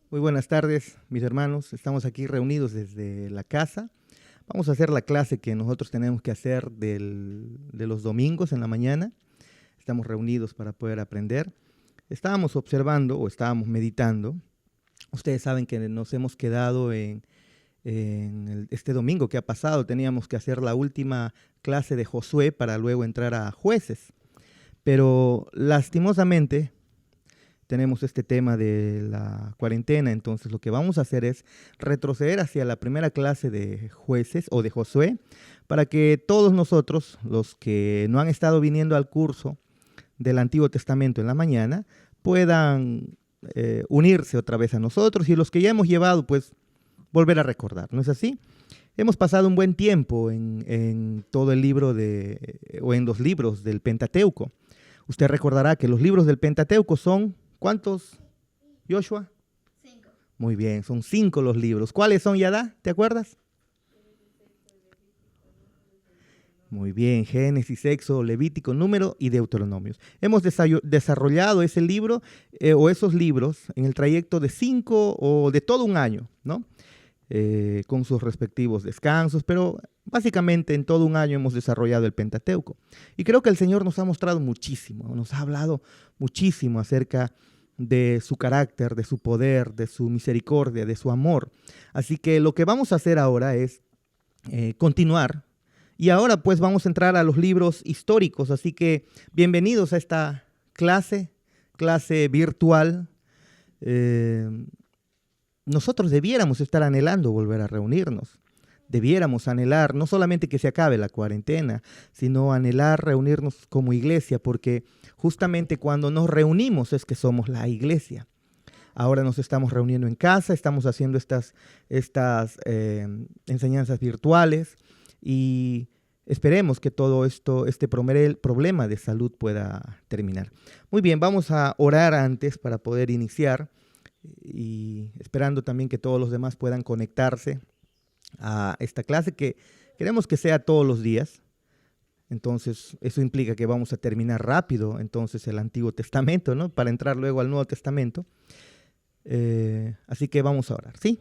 Muy buenas tardes, mis hermanos. Estamos aquí reunidos desde la casa. Vamos a hacer la clase que nosotros tenemos que hacer de los domingos en la mañana. Estamos reunidos para poder aprender. Estábamos observando o estábamos meditando. Ustedes saben que nos hemos quedado este domingo que ha pasado. Teníamos que hacer la última clase de Josué para luego entrar a Jueces. Pero lastimosamente tenemos este tema de la cuarentena, entonces lo que vamos a hacer es retroceder hacia la primera clase de Jueces o de Josué para que todos nosotros, los que no han estado viniendo al curso del Antiguo Testamento en la mañana, puedan unirse otra vez a nosotros, y los que ya hemos llevado, pues volver a recordar, ¿no es así? Hemos pasado un buen tiempo en todo el libro o en los libros del Pentateuco. Usted recordará que los libros del Pentateuco son, ¿cuántos, Joshua? 5. Muy bien, son 5 los libros. ¿Cuáles son, Yadá? ¿Te acuerdas? Muy bien, Génesis, Éxodo, Levítico, Número y Deuteronomios. Hemos desarrollado ese libro o esos libros en el trayecto de 5 o de todo un año, ¿no? Con sus respectivos descansos, pero básicamente en todo un año hemos desarrollado el Pentateuco. Y creo que el Señor nos ha mostrado muchísimo, nos ha hablado muchísimo acerca de su carácter, de su poder, de su misericordia, de su amor. Así que lo que vamos a hacer ahora es continuar. Y ahora pues vamos a entrar a los libros históricos, así que bienvenidos a esta clase virtual. Nosotros debiéramos estar anhelando volver a reunirnos. Debiéramos anhelar no solamente que se acabe la cuarentena, sino anhelar reunirnos como iglesia, porque justamente cuando nos reunimos es que somos la iglesia. Ahora nos estamos reuniendo en casa, estamos haciendo estas enseñanzas virtuales, y esperemos que todo este problema de salud pueda terminar. Muy bien, vamos a orar antes para poder iniciar, y esperando también que todos los demás puedan conectarse a esta clase, que queremos que sea todos los días. Entonces eso implica que vamos a terminar rápido entonces el Antiguo Testamento, ¿no? Para entrar luego al Nuevo Testamento. Así que vamos a orar, ¿sí?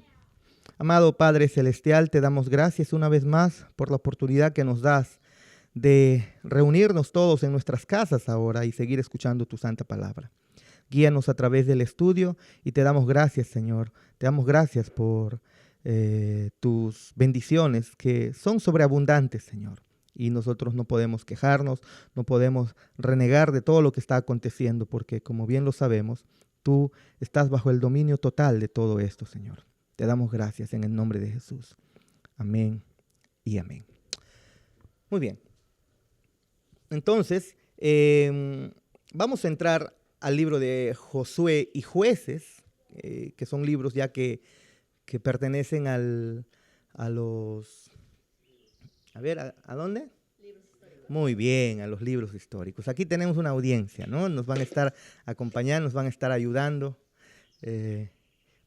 Amado Padre Celestial, te damos gracias una vez más por la oportunidad que nos das de reunirnos todos en nuestras casas ahora y seguir escuchando tu santa palabra. Guíanos a través del estudio y te damos gracias, Señor. Te damos gracias por tus bendiciones que son sobreabundantes, Señor. Y nosotros no podemos quejarnos, no podemos renegar de todo lo que está aconteciendo, porque como bien lo sabemos, tú estás bajo el dominio total de todo esto, Señor. Te damos gracias en el nombre de Jesús. Amén y amén. Muy bien. Entonces, vamos a entrar al libro de Josué y Jueces, que son libros ya que pertenecen ¿a dónde? Libros históricos. Muy bien, a los libros históricos. Aquí tenemos una audiencia, ¿no? Nos van a estar acompañando, nos van a estar ayudando,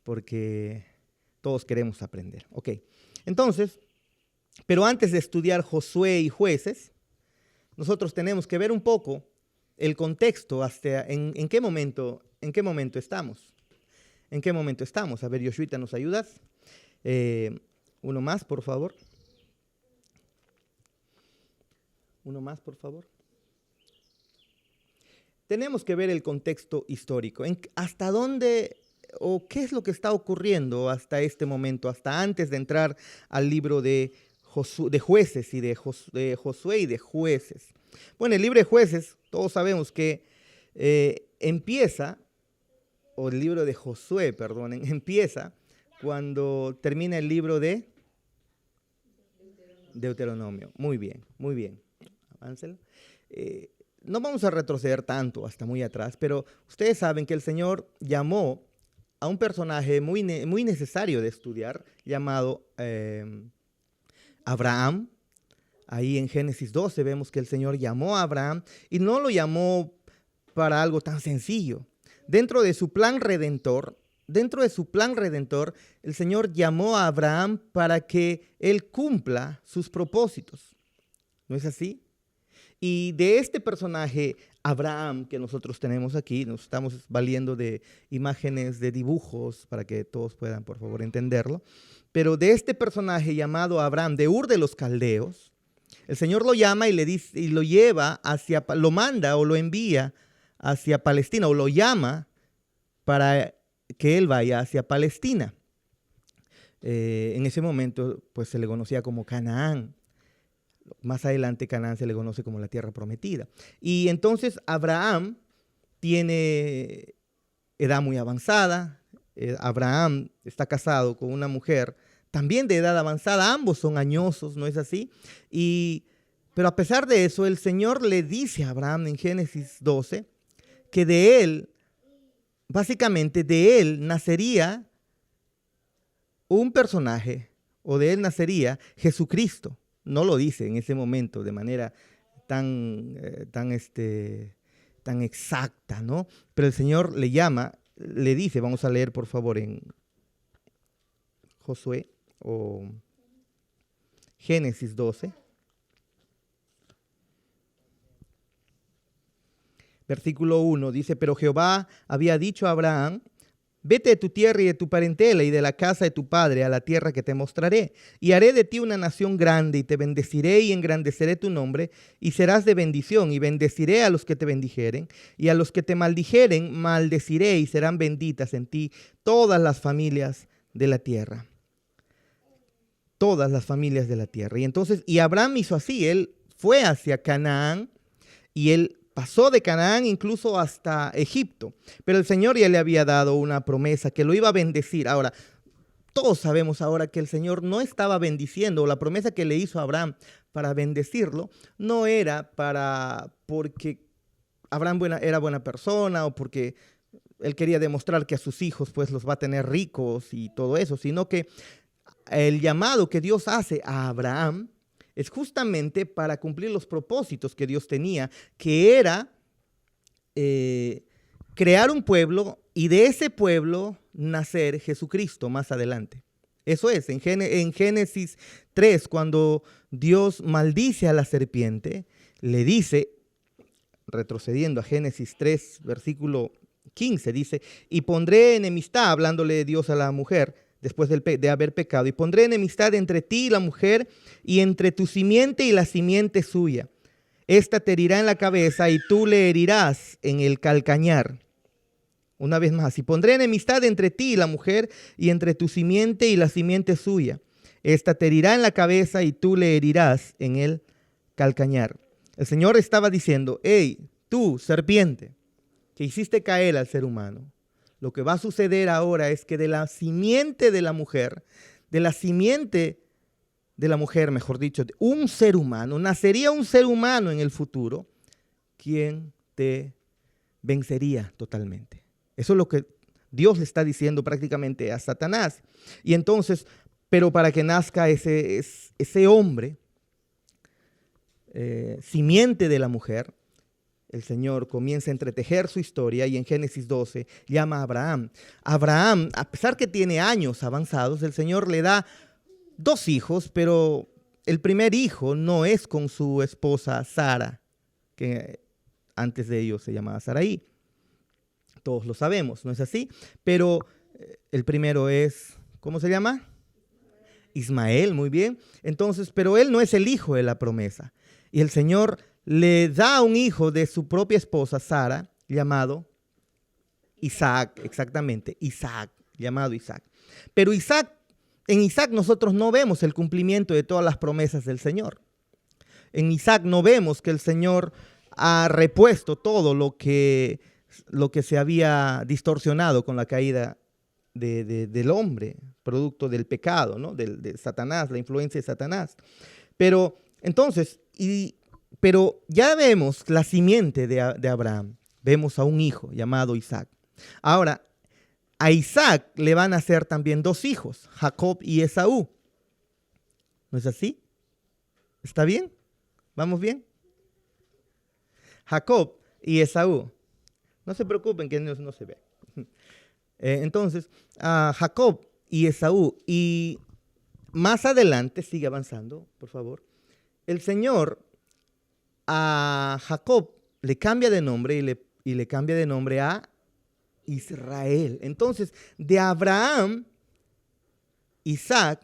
porque todos queremos aprender. Ok, entonces, pero antes de estudiar Josué y Jueces, nosotros tenemos que ver un poco el contexto, hasta en qué momento estamos. ¿En qué momento estamos? A ver, Yoshuita, ¿nos ayudas? Uno más, por favor. Uno más, por favor. Tenemos que ver el contexto histórico. ¿Hasta dónde o qué es lo que está ocurriendo hasta este momento, hasta antes de entrar al libro de Jueces y de Josué y de Jueces? Bueno, el libro de Jueces, todos sabemos que empieza, o el libro de Josué, perdonen, empieza cuando termina el libro de Deuteronomio. Muy bien, muy bien. Aváncenlo. No vamos a retroceder tanto hasta muy atrás, pero ustedes saben que el Señor llamó a un personaje muy necesario de estudiar, llamado Abraham. Ahí en Génesis 12 vemos que el Señor llamó a Abraham, y no lo llamó para algo tan sencillo. Dentro de su plan redentor, el Señor llamó a Abraham para que él cumpla sus propósitos. ¿No es así? Y de este personaje, Abraham, que nosotros tenemos aquí, nos estamos valiendo de imágenes, de dibujos, para que todos puedan, por favor, entenderlo. Pero de este personaje llamado Abraham, de Ur de los Caldeos, el Señor lo llama y le dice, y lo lleva hacia, lo manda o lo envía hacia Palestina, o lo llama para que él vaya hacia Palestina. En ese momento, pues se le conocía como Canaán. Más adelante Canaán se le conoce como la tierra prometida. Y entonces Abraham tiene edad muy avanzada. Abraham está casado con una mujer también de edad avanzada. Ambos son añosos, ¿no es así? Pero a pesar de eso, el Señor le dice a Abraham en Génesis 12 que de él, básicamente de él nacería un personaje, o de él nacería Jesucristo. No lo dice en ese momento de manera tan exacta, ¿no? Pero el Señor le llama, le dice, vamos a leer por favor en Josué o Génesis 12, versículo 1, dice, pero Jehová había dicho a Abraham, vete de tu tierra y de tu parentela y de la casa de tu padre a la tierra que te mostraré. Y haré de ti una nación grande y te bendeciré y engrandeceré tu nombre y serás de bendición y bendeciré a los que te bendijeren y a los que te maldijeren maldeciré y serán benditas en ti todas las familias de la tierra. Todas las familias de la tierra. Y entonces, y Abraham hizo así, él fue hacia Canaán y él pasó de Canaán incluso hasta Egipto, pero el Señor ya le había dado una promesa que lo iba a bendecir. Ahora, todos sabemos ahora que el Señor no estaba bendiciendo, o la promesa que le hizo a Abraham para bendecirlo, no era porque Abraham era buena persona o porque él quería demostrar que a sus hijos pues los va a tener ricos y todo eso, sino que el llamado que Dios hace a Abraham es justamente para cumplir los propósitos que Dios tenía, que era crear un pueblo y de ese pueblo nacer Jesucristo más adelante. Eso es, en Génesis 3, cuando Dios maldice a la serpiente, le dice, retrocediendo a Génesis 3, versículo 15, dice, y pondré enemistad, hablándole de Dios a la mujer, después de haber pecado, y pondré enemistad entre ti y la mujer, y entre tu simiente y la simiente suya. Esta te herirá en la cabeza, y tú le herirás en el calcañar. Una vez más, y pondré enemistad entre ti y la mujer, y entre tu simiente y la simiente suya. Esta te herirá en la cabeza, y tú le herirás en el calcañar. El Señor estaba diciendo, hey, tú, serpiente, que hiciste caer al ser humano, lo que va a suceder ahora es que de la simiente de la mujer, mejor dicho, un ser humano, nacería un ser humano en el futuro, quien te vencería totalmente. Eso es lo que Dios le está diciendo prácticamente a Satanás. Y entonces, pero para que nazca ese hombre, simiente de la mujer, el Señor comienza a entretejer su historia y en Génesis 12 llama a Abraham. Abraham, a pesar que tiene años avanzados, el Señor le da 2 hijos, pero el primer hijo no es con su esposa Sara, que antes de ellos se llamaba Saraí. Todos lo sabemos, ¿no es así? Pero el primero es, ¿cómo se llama? Ismael, muy bien. Entonces, pero él no es el hijo de la promesa. Y el Señor le da un hijo de su propia esposa, Sara, llamado Isaac, exactamente, Isaac, llamado Isaac. Pero en Isaac nosotros no vemos el cumplimiento de todas las promesas del Señor. En Isaac no vemos que el Señor ha repuesto todo lo que se había distorsionado con la caída del hombre, producto del pecado, ¿no? de Satanás, la influencia de Satanás. Pero entonces, pero ya vemos la simiente de Abraham. Vemos a un hijo llamado Isaac. Ahora, a Isaac le van a nacer también 2 hijos, Jacob y Esaú. ¿No es así? ¿Está bien? ¿Vamos bien? Jacob y Esaú. No se preocupen que no se ve. Entonces, Jacob y Esaú. Y más adelante, sigue avanzando, por favor. El Señor a Jacob le cambia de nombre y le cambia de nombre a Israel. Entonces, de Abraham, Isaac,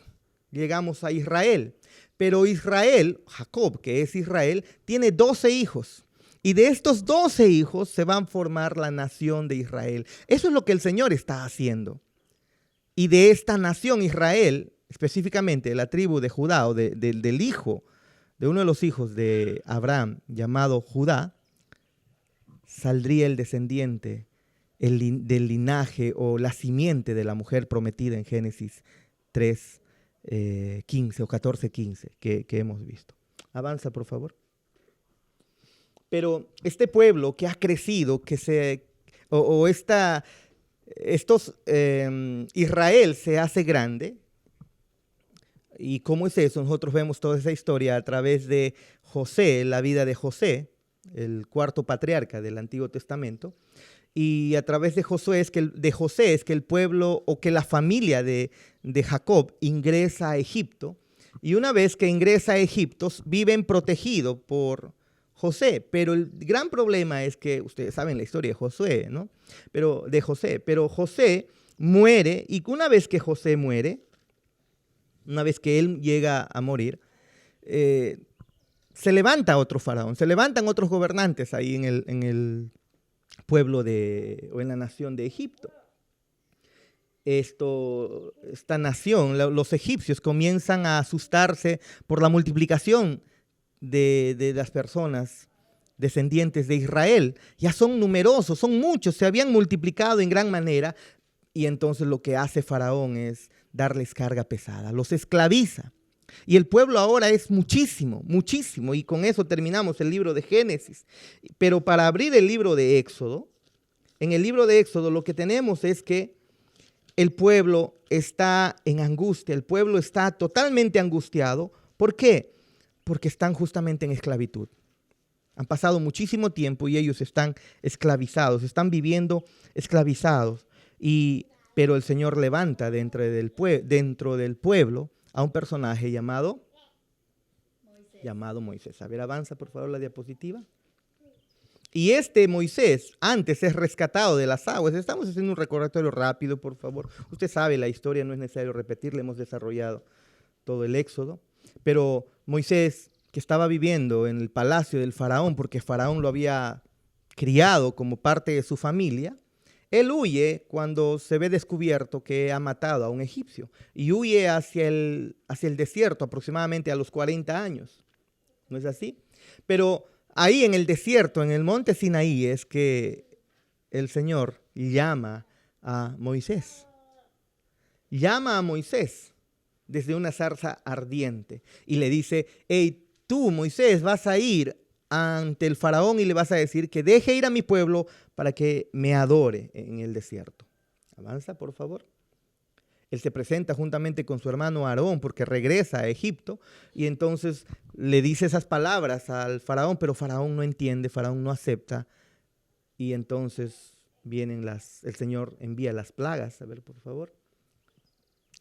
llegamos a Israel. Pero Israel, Jacob, que es Israel, tiene 12 hijos. Y de estos 12 hijos se va a formar la nación de Israel. Eso es lo que el Señor está haciendo. Y de esta nación Israel, específicamente de la tribu de Judá o del hijo, de uno de los hijos de Abraham, llamado Judá, saldría el descendiente del linaje o la simiente de la mujer prometida en Génesis 3, 15 o 14, 15 que hemos visto. Avanza, por favor. Pero este pueblo que ha crecido, Israel se hace grande. ¿Y cómo es eso? Nosotros vemos toda esa historia a través de José, la vida de José, el cuarto patriarca del Antiguo Testamento. Y a través de José es que el pueblo o que la familia de Jacob ingresa a Egipto. Y una vez que ingresa a Egipto, viven protegidos por José. Pero el gran problema es que, ustedes saben la historia de Josué, ¿no? Pero José muere, y una vez que José muere, una vez que él llega a morir, se levanta otro faraón, se levantan otros gobernantes ahí en el pueblo o en la nación de Egipto. Esta nación, los egipcios comienzan a asustarse por la multiplicación de las personas descendientes de Israel. Ya son numerosos, son muchos, se habían multiplicado en gran manera, y entonces lo que hace Faraón es darles carga pesada, los esclaviza. Y el pueblo ahora es muchísimo, muchísimo, y con eso terminamos el libro de Génesis. Pero para abrir el libro de Éxodo, en el libro de Éxodo lo que tenemos es que el pueblo está en angustia, el pueblo está totalmente angustiado. ¿Por qué? Porque están justamente en esclavitud. Han pasado muchísimo tiempo y ellos están esclavizados, están viviendo esclavizados. Pero el Señor levanta dentro del pueblo a un personaje llamado Moisés. A ver, avanza por favor la diapositiva. Y este Moisés antes es rescatado de las aguas. Estamos haciendo un recordatorio rápido, por favor. Usted sabe la historia, no es necesario repetirla, hemos desarrollado todo el Éxodo. Pero Moisés, que estaba viviendo en el palacio del faraón, porque Faraón lo había criado como parte de su familia, él huye cuando se ve descubierto que ha matado a un egipcio, y huye hacia el desierto aproximadamente a los 40 años. ¿No es así? Pero ahí en el desierto, en el monte Sinaí, es que el Señor llama a Moisés. Llama a Moisés desde una zarza ardiente y le dice: hey, tú, Moisés, vas a ir ante el faraón y le vas a decir que deje ir a mi pueblo para que me adore en el desierto. Avanza, por favor. Él se presenta juntamente con su hermano Aarón porque regresa a Egipto, y entonces le dice esas palabras al faraón, pero faraón no entiende, faraón no acepta, y entonces el Señor envía las plagas. A ver, por favor.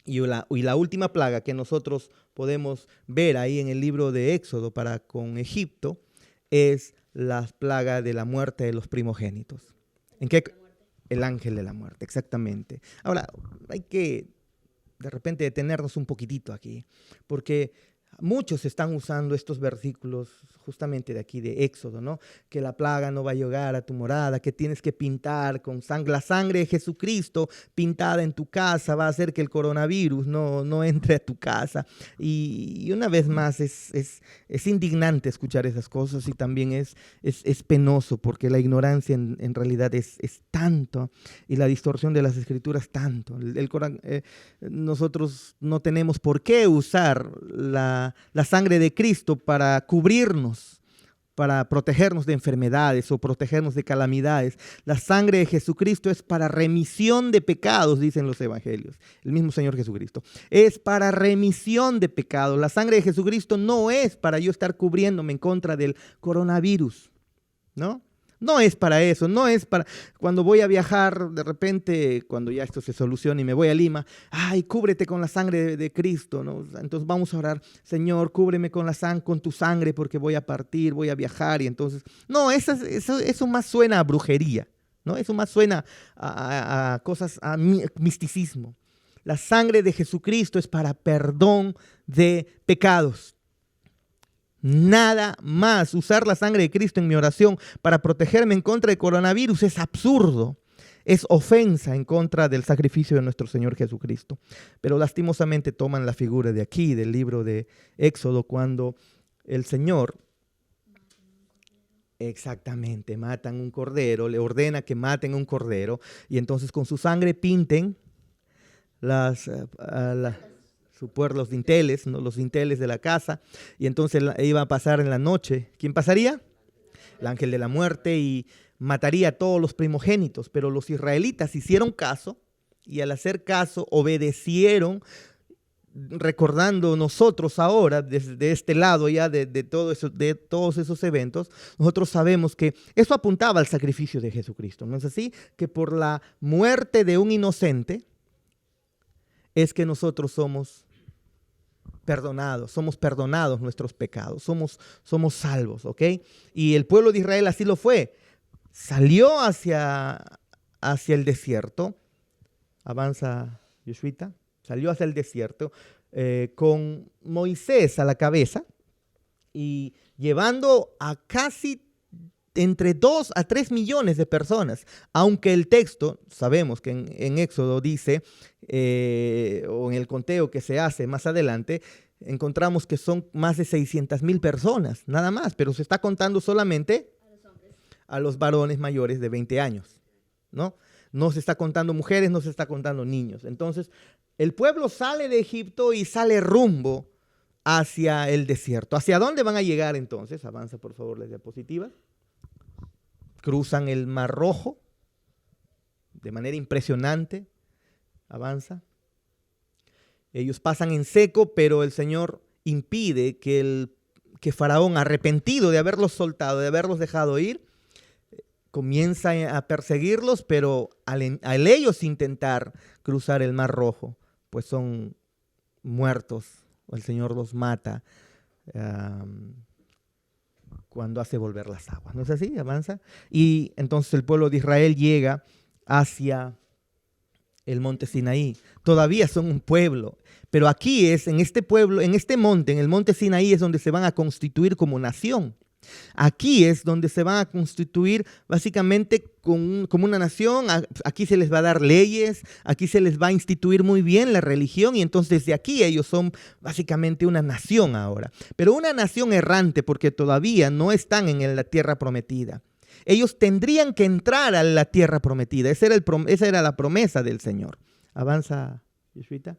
Y la última plaga que nosotros podemos ver ahí en el libro de Éxodo con Egipto es la plaga de la muerte de los primogénitos. ¿En qué? El ángel de la muerte, exactamente. Ahora, hay que de repente detenernos un poquitito aquí, porque muchos están usando estos versículos justamente de aquí de Éxodo, ¿no? Que la plaga no va a llegar a tu morada, que tienes que pintar con sangre, la sangre de Jesucristo pintada en tu casa va a hacer que el coronavirus no entre a tu casa. Y una vez más es indignante escuchar esas cosas, y también es penoso, porque la ignorancia en realidad es tanto, y la distorsión de las escrituras tanto. Nosotros no tenemos por qué usar la sangre de Cristo para cubrirnos, para protegernos de enfermedades o protegernos de calamidades. La sangre de Jesucristo es para remisión de pecados, dicen los evangelios. El mismo Señor Jesucristo. Es para remisión de pecados. La sangre de Jesucristo no es para yo estar cubriéndome en contra del coronavirus, ¿no? No es para eso, no es para cuando voy a viajar de repente, cuando ya esto se solucione y me voy a Lima, ay, cúbrete con la sangre de Cristo, ¿no? Entonces vamos a orar, Señor, cúbreme con con tu sangre porque voy a partir, voy a viajar y entonces, no, eso más suena a brujería, ¿no? Eso más suena a cosas, a misticismo. La sangre de Jesucristo es para perdón de pecados. Nada más. Usar la sangre de Cristo en mi oración para protegerme en contra del coronavirus es absurdo. Es ofensa en contra del sacrificio de nuestro Señor Jesucristo. Pero lastimosamente toman la figura de aquí, del libro de Éxodo, cuando el Señor, exactamente, matan un cordero, le ordena que maten un cordero y entonces con su sangre pinten los dinteles, ¿no? Los dinteles de la casa, y entonces iba a pasar en la noche. ¿Quién pasaría? El ángel de la muerte, y mataría a todos los primogénitos. Pero los israelitas hicieron caso, y al hacer caso obedecieron, recordando nosotros ahora, desde este lado ya de todos esos eventos, nosotros sabemos que eso apuntaba al sacrificio de Jesucristo. ¿No es así? Que por la muerte de un inocente es que nosotros somos perdonados nuestros pecados, somos salvos, ¿ok? Y el pueblo de Israel así lo fue. Salió hacia el desierto, avanza Yoshuita, salió hacia el desierto con Moisés a la cabeza y llevando a casi entre 2 a 3 millones de personas, aunque el texto, sabemos que en Éxodo dice, o en el conteo que se hace más adelante, encontramos que son más de 600,000 personas, nada más, pero se está contando solamente a los varones mayores de 20 años, ¿no? No se está contando mujeres, no se está contando niños. Entonces, el pueblo sale de Egipto y sale rumbo hacia el desierto. ¿Hacia dónde van a llegar entonces? Avanza, por favor, las diapositivas. Cruzan el Mar Rojo de manera impresionante. Avanza. Ellos pasan en seco, pero el Señor impide que Faraón, arrepentido de haberlos soltado, de haberlos dejado ir, comienza a perseguirlos, pero al ellos intentar cruzar el Mar Rojo, pues son muertos, o el Señor los mata cuando hace volver las aguas. ¿No es así? Avanza. Y entonces el pueblo de Israel llega hacia el monte Sinaí. Todavía son un pueblo, pero aquí en este pueblo, en este monte, en el monte Sinaí es donde se van a constituir como nación. Aquí es donde se van a constituir básicamente como una nación. Aquí se les va a dar leyes, aquí se les va a instituir muy bien la religión, y entonces desde aquí ellos son básicamente una nación ahora. Pero una nación errante, porque todavía no están en la tierra prometida. Ellos tendrían que entrar a la tierra prometida. Esa era la promesa del Señor. Avanza, Yeshuita.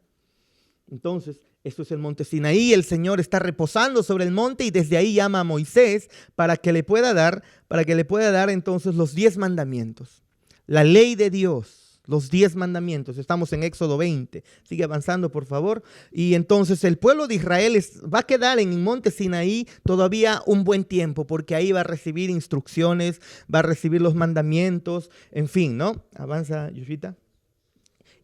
Entonces, esto es el monte Sinaí. El Señor está reposando sobre el monte y desde ahí llama a Moisés para que le pueda dar entonces los 10 mandamientos. La ley de Dios, los 10 mandamientos. Estamos en Éxodo 20. Sigue avanzando, por favor. Y entonces el pueblo de Israel va a quedar en el monte Sinaí todavía un buen tiempo, porque ahí va a recibir instrucciones, va a recibir los mandamientos, en fin, ¿no? Avanza, Yushita.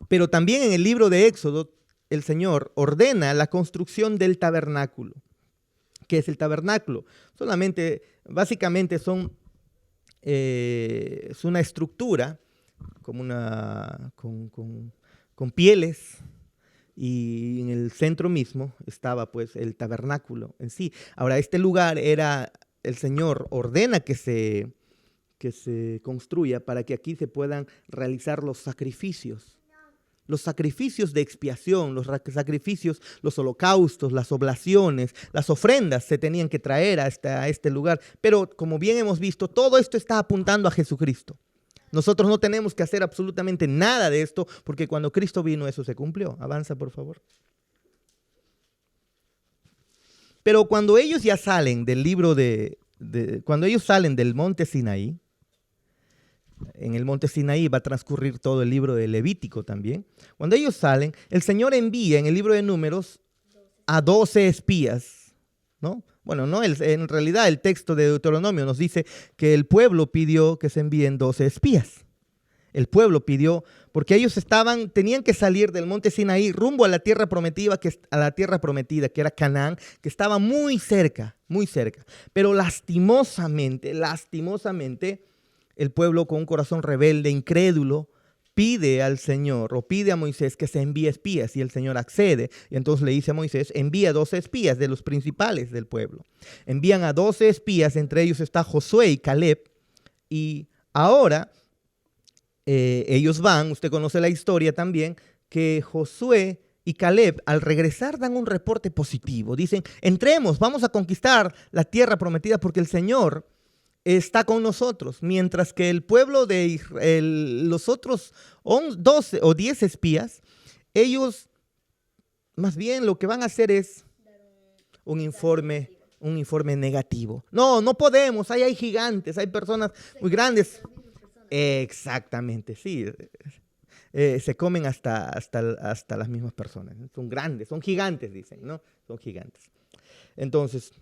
Pero también en el libro de Éxodo, el Señor ordena la construcción del tabernáculo. ¿Qué es el tabernáculo? Básicamente es una estructura como con pieles, y en el centro mismo estaba pues el tabernáculo en sí. Ahora, este lugar el Señor ordena que se construya para que aquí se puedan realizar los sacrificios de expiación, los sacrificios, los holocaustos, las oblaciones, las ofrendas se tenían que traer a este lugar. Pero como bien hemos visto, todo esto está apuntando a Jesucristo. Nosotros no tenemos que hacer absolutamente nada de esto, porque cuando Cristo vino eso se cumplió. Avanza, por favor. Pero cuando ellos ya salen del cuando ellos salen del monte Sinaí, en el monte Sinaí va a transcurrir todo el libro de Levítico también. Cuando ellos salen, el Señor envía en el libro de Números a 12 espías, ¿no? Bueno, no, en realidad el texto de Deuteronomio nos dice que el pueblo pidió que se envíen 12 espías. El pueblo pidió, porque ellos tenían que salir del monte Sinaí rumbo a la tierra prometida, que era Canaán, que estaba muy cerca, muy cerca. Pero lastimosamente, el pueblo con un corazón rebelde, incrédulo, pide al Señor o pide a Moisés que se envíe espías y el Señor accede. Y entonces le dice a Moisés, envía 12 espías de los principales del pueblo. Envían a 12 espías, entre ellos está Josué y Caleb. Y ahora ellos van, usted conoce la historia también, que Josué y Caleb al regresar dan un reporte positivo. Dicen, entremos, vamos a conquistar la tierra prometida porque el Señor está con nosotros, mientras que el pueblo de Israel, los otros 12 o 10 espías, ellos más bien lo que van a hacer es un informe negativo. No, no podemos, ahí hay gigantes, hay personas muy grandes. Exactamente, sí. Se comen hasta las mismas personas. Son grandes, son gigantes, dicen, ¿no? Son gigantes. Entonces,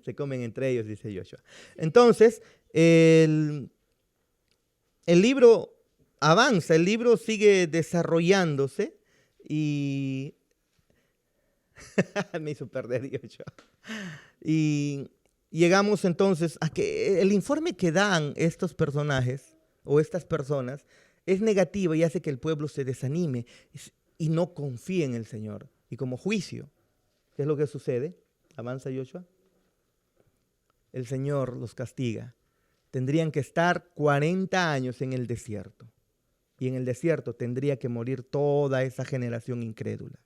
se comen entre ellos, dice Joshua. Entonces, el libro avanza, el libro sigue desarrollándose y me hizo perder Joshua. Y llegamos entonces a que el informe que dan estos personajes o estas personas es negativo y hace que el pueblo se desanime y no confíe en el Señor. Y como juicio, ¿qué es lo que sucede? Avanza Joshua. El Señor los castiga. Tendrían que estar 40 años en el desierto. Y en el desierto tendría que morir toda esa generación incrédula.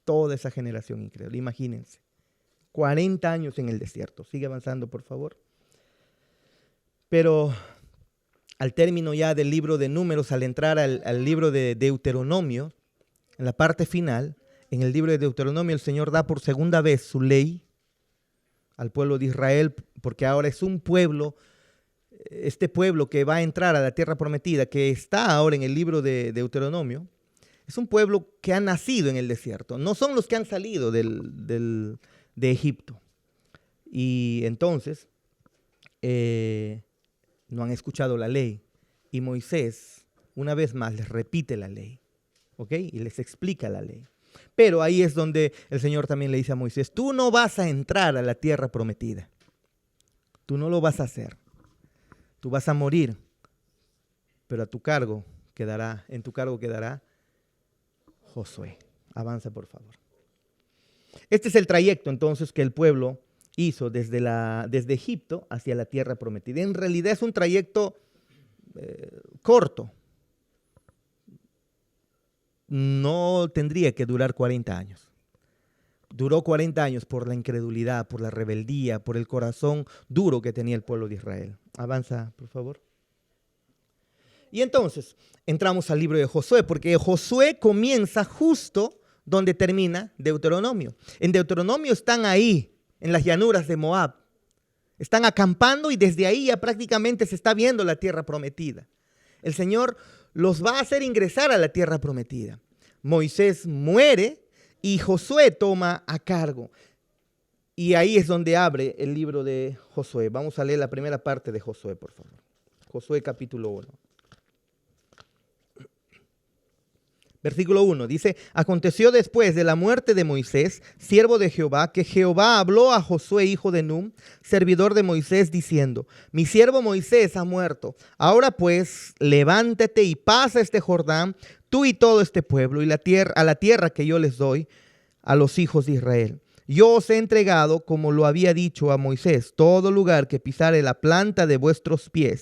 Toda esa generación incrédula. Imagínense. 40 años en el desierto. Sigue avanzando, por favor. Pero al término ya del libro de Números, al entrar al libro de Deuteronomio, en la parte final, en el libro de Deuteronomio, el Señor da por segunda vez su ley al pueblo de Israel, porque ahora es un pueblo, este pueblo que va a entrar a la tierra prometida, que está ahora en el libro de Deuteronomio, es un pueblo que ha nacido en el desierto. No son los que han salido de Egipto. Y entonces no han escuchado la ley. Y Moisés, una vez más, les repite la ley. ¿Ok? Y les explica la ley. Pero ahí es donde el Señor también le dice a Moisés, tú no vas a entrar a la tierra prometida. Tú no lo vas a hacer. Tú vas a morir. Pero en tu cargo quedará Josué. Avanza, por favor. Este es el trayecto entonces que el pueblo hizo desde Egipto hacia la tierra prometida. En realidad es un trayecto corto. No tendría que durar 40 años. Duró 40 años por la incredulidad, por la rebeldía, por el corazón duro que tenía el pueblo de Israel. Avanza, por favor. Y entonces entramos al libro de Josué, porque Josué comienza justo donde termina Deuteronomio. En Deuteronomio están ahí, en las llanuras de Moab. Están acampando y desde ahí ya prácticamente se está viendo la tierra prometida. El Señor los va a hacer ingresar a la tierra prometida. Moisés muere y Josué toma a cargo. Y ahí es donde abre el libro de Josué. Vamos a leer la primera parte de Josué, por favor. Josué capítulo 1. Versículo 1 dice, aconteció después de la muerte de Moisés, siervo de Jehová, que Jehová habló a Josué, hijo de Nun, servidor de Moisés, diciendo, mi siervo Moisés ha muerto. Ahora pues, levántate y pasa este Jordán, tú y todo este pueblo, y a la tierra que yo les doy a los hijos de Israel. Yo os he entregado, como lo había dicho a Moisés, todo lugar que pisare la planta de vuestro pie,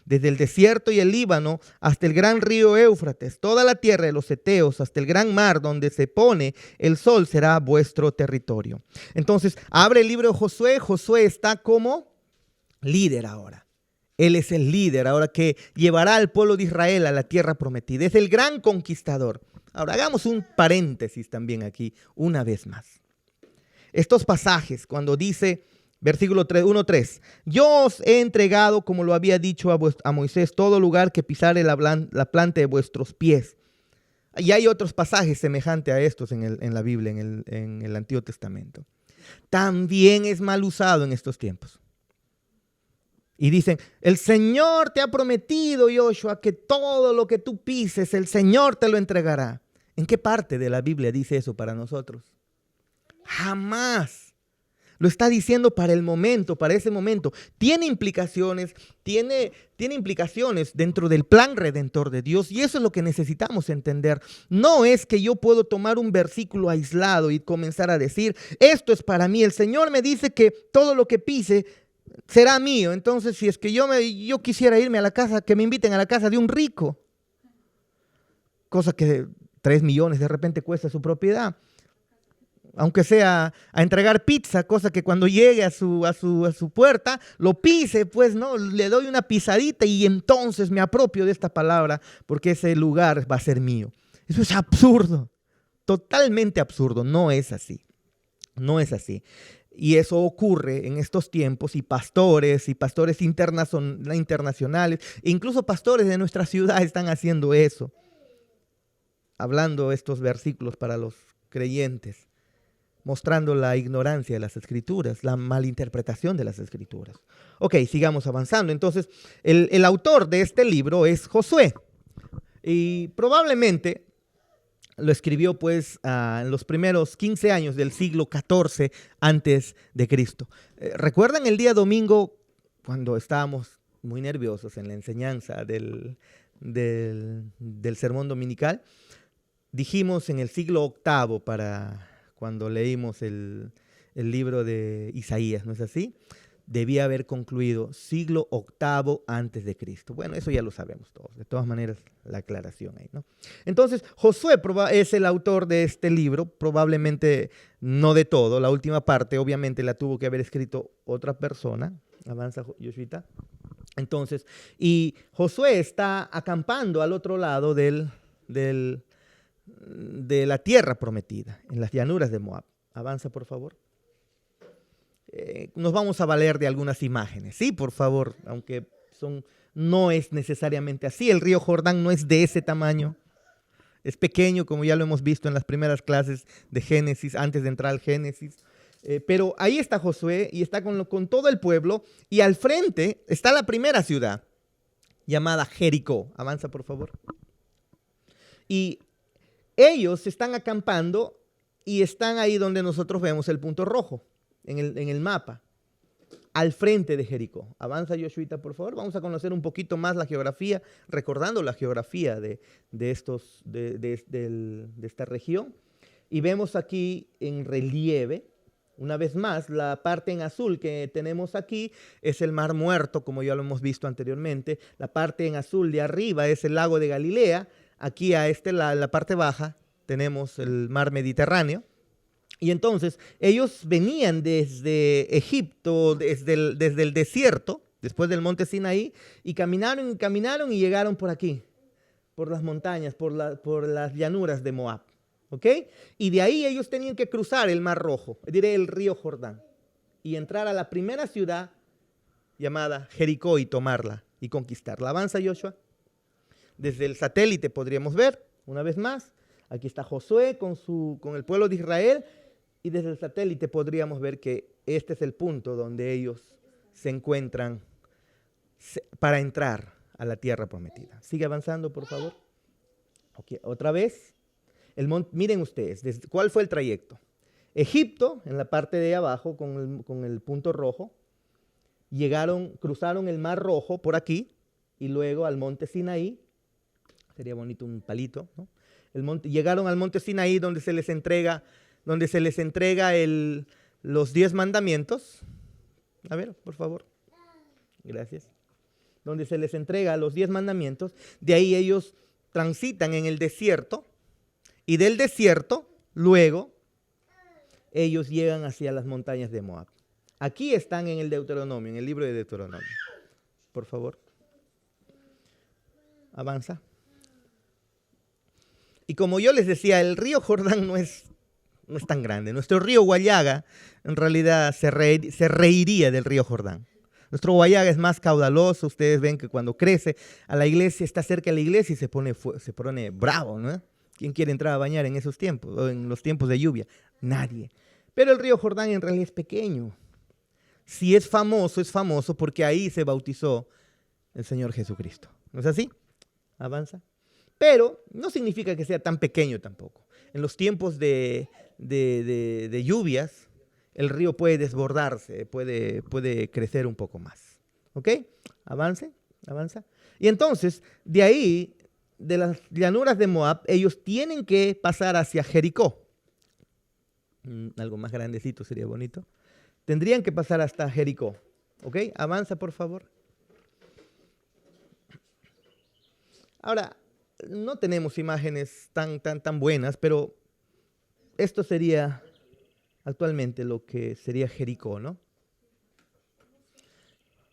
desde el desierto y el Líbano hasta el gran río Éufrates, toda la tierra de los heteos hasta el gran mar donde se pone el sol será vuestro territorio. Entonces, abre el libro de Josué. Josué está como líder ahora. Él es el líder ahora que llevará al pueblo de Israel a la tierra prometida. Es el gran conquistador. Ahora hagamos un paréntesis también aquí, una vez más. Estos pasajes, cuando dice, versículo 1:3, yo os he entregado, como lo había dicho a Moisés, todo lugar que pisare la planta de vuestros pies. Y hay otros pasajes semejantes a estos en la Biblia, en el Antiguo Testamento. También es mal usado en estos tiempos. Y dicen, el Señor te ha prometido, Joshua, que todo lo que tú pises, el Señor te lo entregará. ¿En qué parte de la Biblia dice eso para nosotros? Jamás. Lo está diciendo para el momento, para ese momento. Tiene implicaciones dentro del plan redentor de Dios, y eso es lo que necesitamos entender. No es que yo puedo tomar un versículo aislado y comenzar a decir, esto es para mí. El Señor me dice que todo lo que pise será mío. Entonces, si es que yo quisiera irme a la casa, que me inviten a la casa de un rico, cosa que 3 millones de repente cuesta su propiedad, aunque sea a entregar pizza, cosa que cuando llegue a su puerta, lo pise, pues no, le doy una pisadita y entonces me apropio de esta palabra porque ese lugar va a ser mío. Eso es absurdo, totalmente absurdo, no es así, no es así. Y eso ocurre en estos tiempos, y pastores internacionales, e incluso pastores de nuestra ciudad están haciendo eso, hablando estos versículos para los creyentes, mostrando la ignorancia de las Escrituras, la malinterpretación de las Escrituras. Ok, sigamos avanzando. Entonces, el autor de este libro es Josué, y probablemente lo escribió pues en los primeros 15 años del siglo XIV antes de Cristo. ¿Recuerdan el día domingo cuando estábamos muy nerviosos en la enseñanza del sermón dominical? Dijimos en el siglo VIII para cuando leímos el libro de Isaías, ¿no es así? Debía haber concluido siglo VIII antes de Cristo. Bueno, eso ya lo sabemos todos. De todas maneras, la aclaración ahí, ¿no? Entonces, Josué es el autor de este libro, probablemente no de todo. La última parte, obviamente, la tuvo que haber escrito otra persona. Avanza, Yoshita. Entonces, y Josué está acampando al otro lado de la tierra prometida, en las llanuras de Moab. Avanza, por favor. Nos vamos a valer de algunas imágenes, sí, por favor, aunque no es necesariamente así. El río Jordán no es de ese tamaño, es pequeño, como ya lo hemos visto en las primeras clases de Génesis, antes de entrar al Génesis. Pero ahí está Josué y está con todo el pueblo, y al frente está la primera ciudad, llamada Jericó. Avanza, por favor. Y ellos están acampando y están ahí donde nosotros vemos el punto rojo en el mapa, al frente de Jericó. Avanza, Yoshuita, por favor. Vamos a conocer un poquito más la geografía, recordando la geografía de esta región. Y vemos aquí en relieve, una vez más, la parte en azul que tenemos aquí es el Mar Muerto, como ya lo hemos visto anteriormente. La parte en azul de arriba es el lago de Galilea. Aquí a la parte baja tenemos el Mar Mediterráneo. Y entonces ellos venían desde Egipto, desde el desierto, después del monte Sinaí, y caminaron y llegaron por aquí, por las montañas, por las llanuras de Moab. ¿Ok? Y de ahí ellos tenían que cruzar el Mar Rojo, el río Jordán, y entrar a la primera ciudad llamada Jericó y tomarla y conquistarla. Avanza, Joshua. Desde el satélite podríamos ver, una vez más, aquí está Josué con el pueblo de Israel, y desde el satélite podríamos ver que este es el punto donde ellos se encuentran para entrar a la tierra prometida. Sigue avanzando, por favor. Okay, otra vez. Miren ustedes, ¿cuál fue el trayecto? Egipto, en la parte de abajo, con el punto rojo, cruzaron el Mar Rojo por aquí, y luego al monte Sinaí. Sería bonito un palito, ¿no? Llegaron al monte Sinaí, donde se les entrega los 10 mandamientos. A ver, por favor. Gracias. Donde se les entrega los 10 mandamientos. De ahí ellos transitan en el desierto, y del desierto, luego, ellos llegan hacia las montañas de Moab. Aquí están en el Deuteronomio, en el libro de Deuteronomio. Por favor. Avanza. Y como yo les decía, el río Jordán no es tan grande. Nuestro río Guallaga, en realidad, se reiría del río Jordán. Nuestro Guallaga es más caudaloso. Ustedes ven que cuando crece a la iglesia, está cerca de la iglesia y se pone bravo, ¿no? ¿Quién quiere entrar a bañar en esos tiempos o en los tiempos de lluvia? Nadie. Pero el río Jordán en realidad es pequeño. Si es famoso porque ahí se bautizó el Señor Jesucristo. ¿No es así? Avanza. Pero no significa que sea tan pequeño tampoco. En los tiempos de lluvias, el río puede desbordarse, puede crecer un poco más. ¿Ok? Avanza. Y entonces, de ahí, de las llanuras de Moab, ellos tienen que pasar hacia Jericó. Algo más grandecito sería bonito. Tendrían que pasar hasta Jericó. ¿Ok? Avanza, por favor. Ahora, no tenemos imágenes tan buenas, pero esto sería actualmente lo que sería Jericó, ¿no?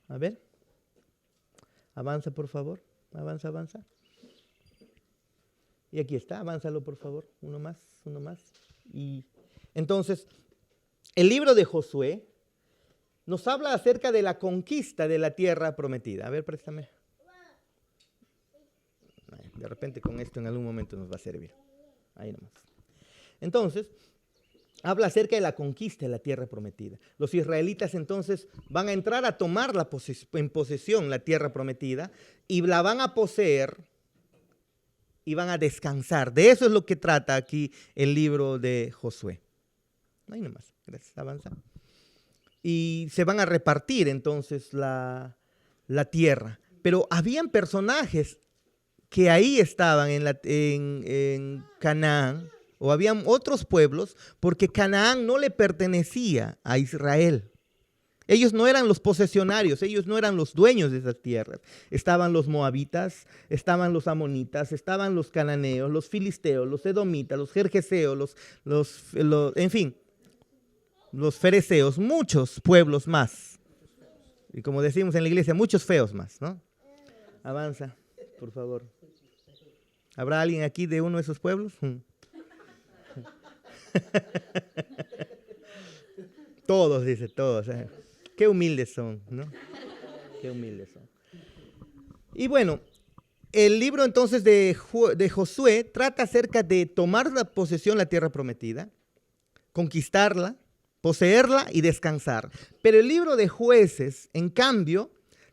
A ver. Avanza, por favor. Avanza. Y aquí está, avánzalo, por favor. Uno más. Y entonces, el libro de Josué nos habla acerca de la conquista de la tierra prometida. A ver, préstame. De repente con esto en algún momento nos va a servir. Ahí nomás. Entonces, habla acerca de la conquista de la tierra prometida. Los israelitas entonces van a entrar a tomar en posesión la tierra prometida y la van a poseer y van a descansar. De eso es lo que trata aquí el libro de Josué. Ahí nomás. Gracias. Avanza. Y se van a repartir entonces la tierra. Pero habían personajes que ahí estaban en Canaán, o habían otros pueblos, porque Canaán no le pertenecía a Israel. Ellos no eran los posesionarios, ellos no eran los dueños de esas tierras. Estaban los moabitas, estaban los amonitas, estaban los cananeos, los filisteos, los edomitas, los jerjeseos, en fin, los fereceos, muchos pueblos más. Y como decimos en la iglesia, muchos feos más, ¿no? Avanza, por favor. ¿Habrá alguien aquí de uno de esos pueblos? Todos, dice, todos. Qué humildes son, ¿no? Qué humildes son. Y bueno, el libro entonces de Josué trata acerca de tomar la posesión de la tierra prometida, conquistarla, poseerla y descansar. Pero el libro de Jueces, en cambio,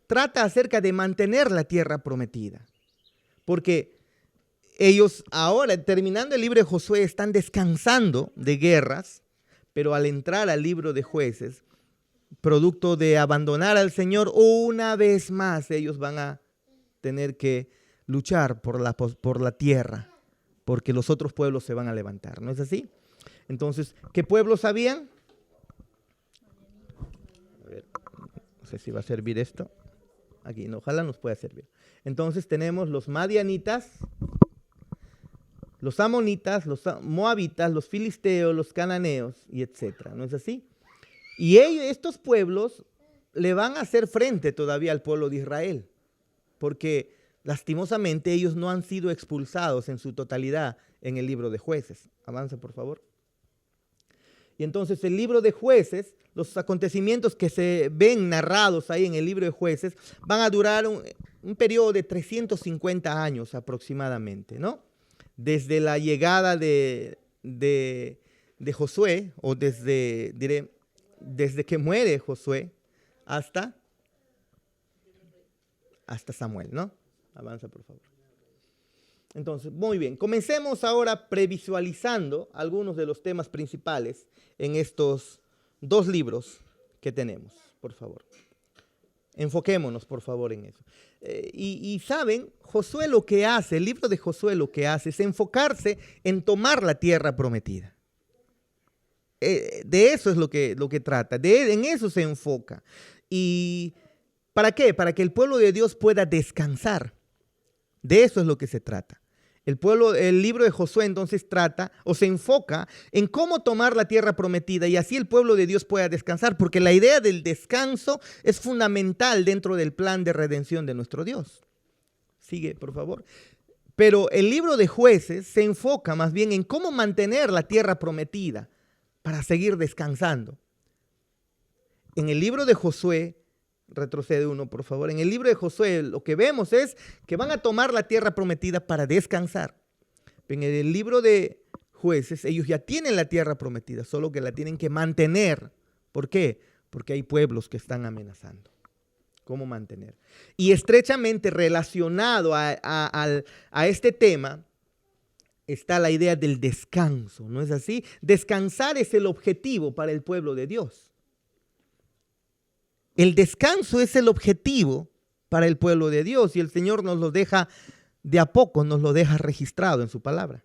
trata acerca de mantener la tierra prometida. Porque ellos ahora, terminando el libro de Josué, están descansando de guerras, pero al entrar al libro de Jueces, producto de abandonar al Señor, una vez más ellos van a tener que luchar por la tierra, porque los otros pueblos se van a levantar, ¿no es así? Entonces, ¿qué pueblos habían? A ver, no sé si va a servir esto. Aquí, no, ojalá nos pueda servir. Entonces tenemos los madianitas, los amonitas, los moabitas, los filisteos, los cananeos y etcétera, ¿no es así? Y estos pueblos le van a hacer frente todavía al pueblo de Israel, porque lastimosamente ellos no han sido expulsados en su totalidad en el libro de Jueces. Avanza, por favor. Y entonces el libro de Jueces, los acontecimientos que se ven narrados ahí en el libro de Jueces, van a durar un periodo de 350 años aproximadamente, ¿no? Desde la llegada de Josué, o desde que muere Josué hasta Samuel, ¿no? Avanza, por favor. Entonces, muy bien, comencemos ahora previsualizando algunos de los temas principales en estos dos libros que tenemos, por favor. Enfoquémonos, por favor, en eso. Y saben, Josué lo que hace, el libro de Josué lo que hace es enfocarse en tomar la tierra prometida. De eso es lo que trata, en eso se enfoca. ¿Y para qué? Para que el pueblo de Dios pueda descansar. De eso es lo que se trata. El libro de Josué entonces trata o se enfoca en cómo tomar la tierra prometida y así el pueblo de Dios pueda descansar, porque la idea del descanso es fundamental dentro del plan de redención de nuestro Dios. Sigue, por favor. Pero el libro de Jueces se enfoca más bien en cómo mantener la tierra prometida para seguir descansando. En el libro de Josué, retrocede uno, por favor. En el libro de Josué lo que vemos es que van a tomar la tierra prometida para descansar. En el libro de Jueces, ellos ya tienen la tierra prometida, solo que la tienen que mantener. ¿Por qué? Porque hay pueblos que están amenazando. ¿Cómo mantener? Y estrechamente relacionado a este tema está la idea del descanso, ¿no es así? Descansar es el objetivo para el pueblo de Dios. El descanso es el objetivo para el pueblo de Dios y el Señor nos lo deja, de a poco nos lo deja registrado en su palabra.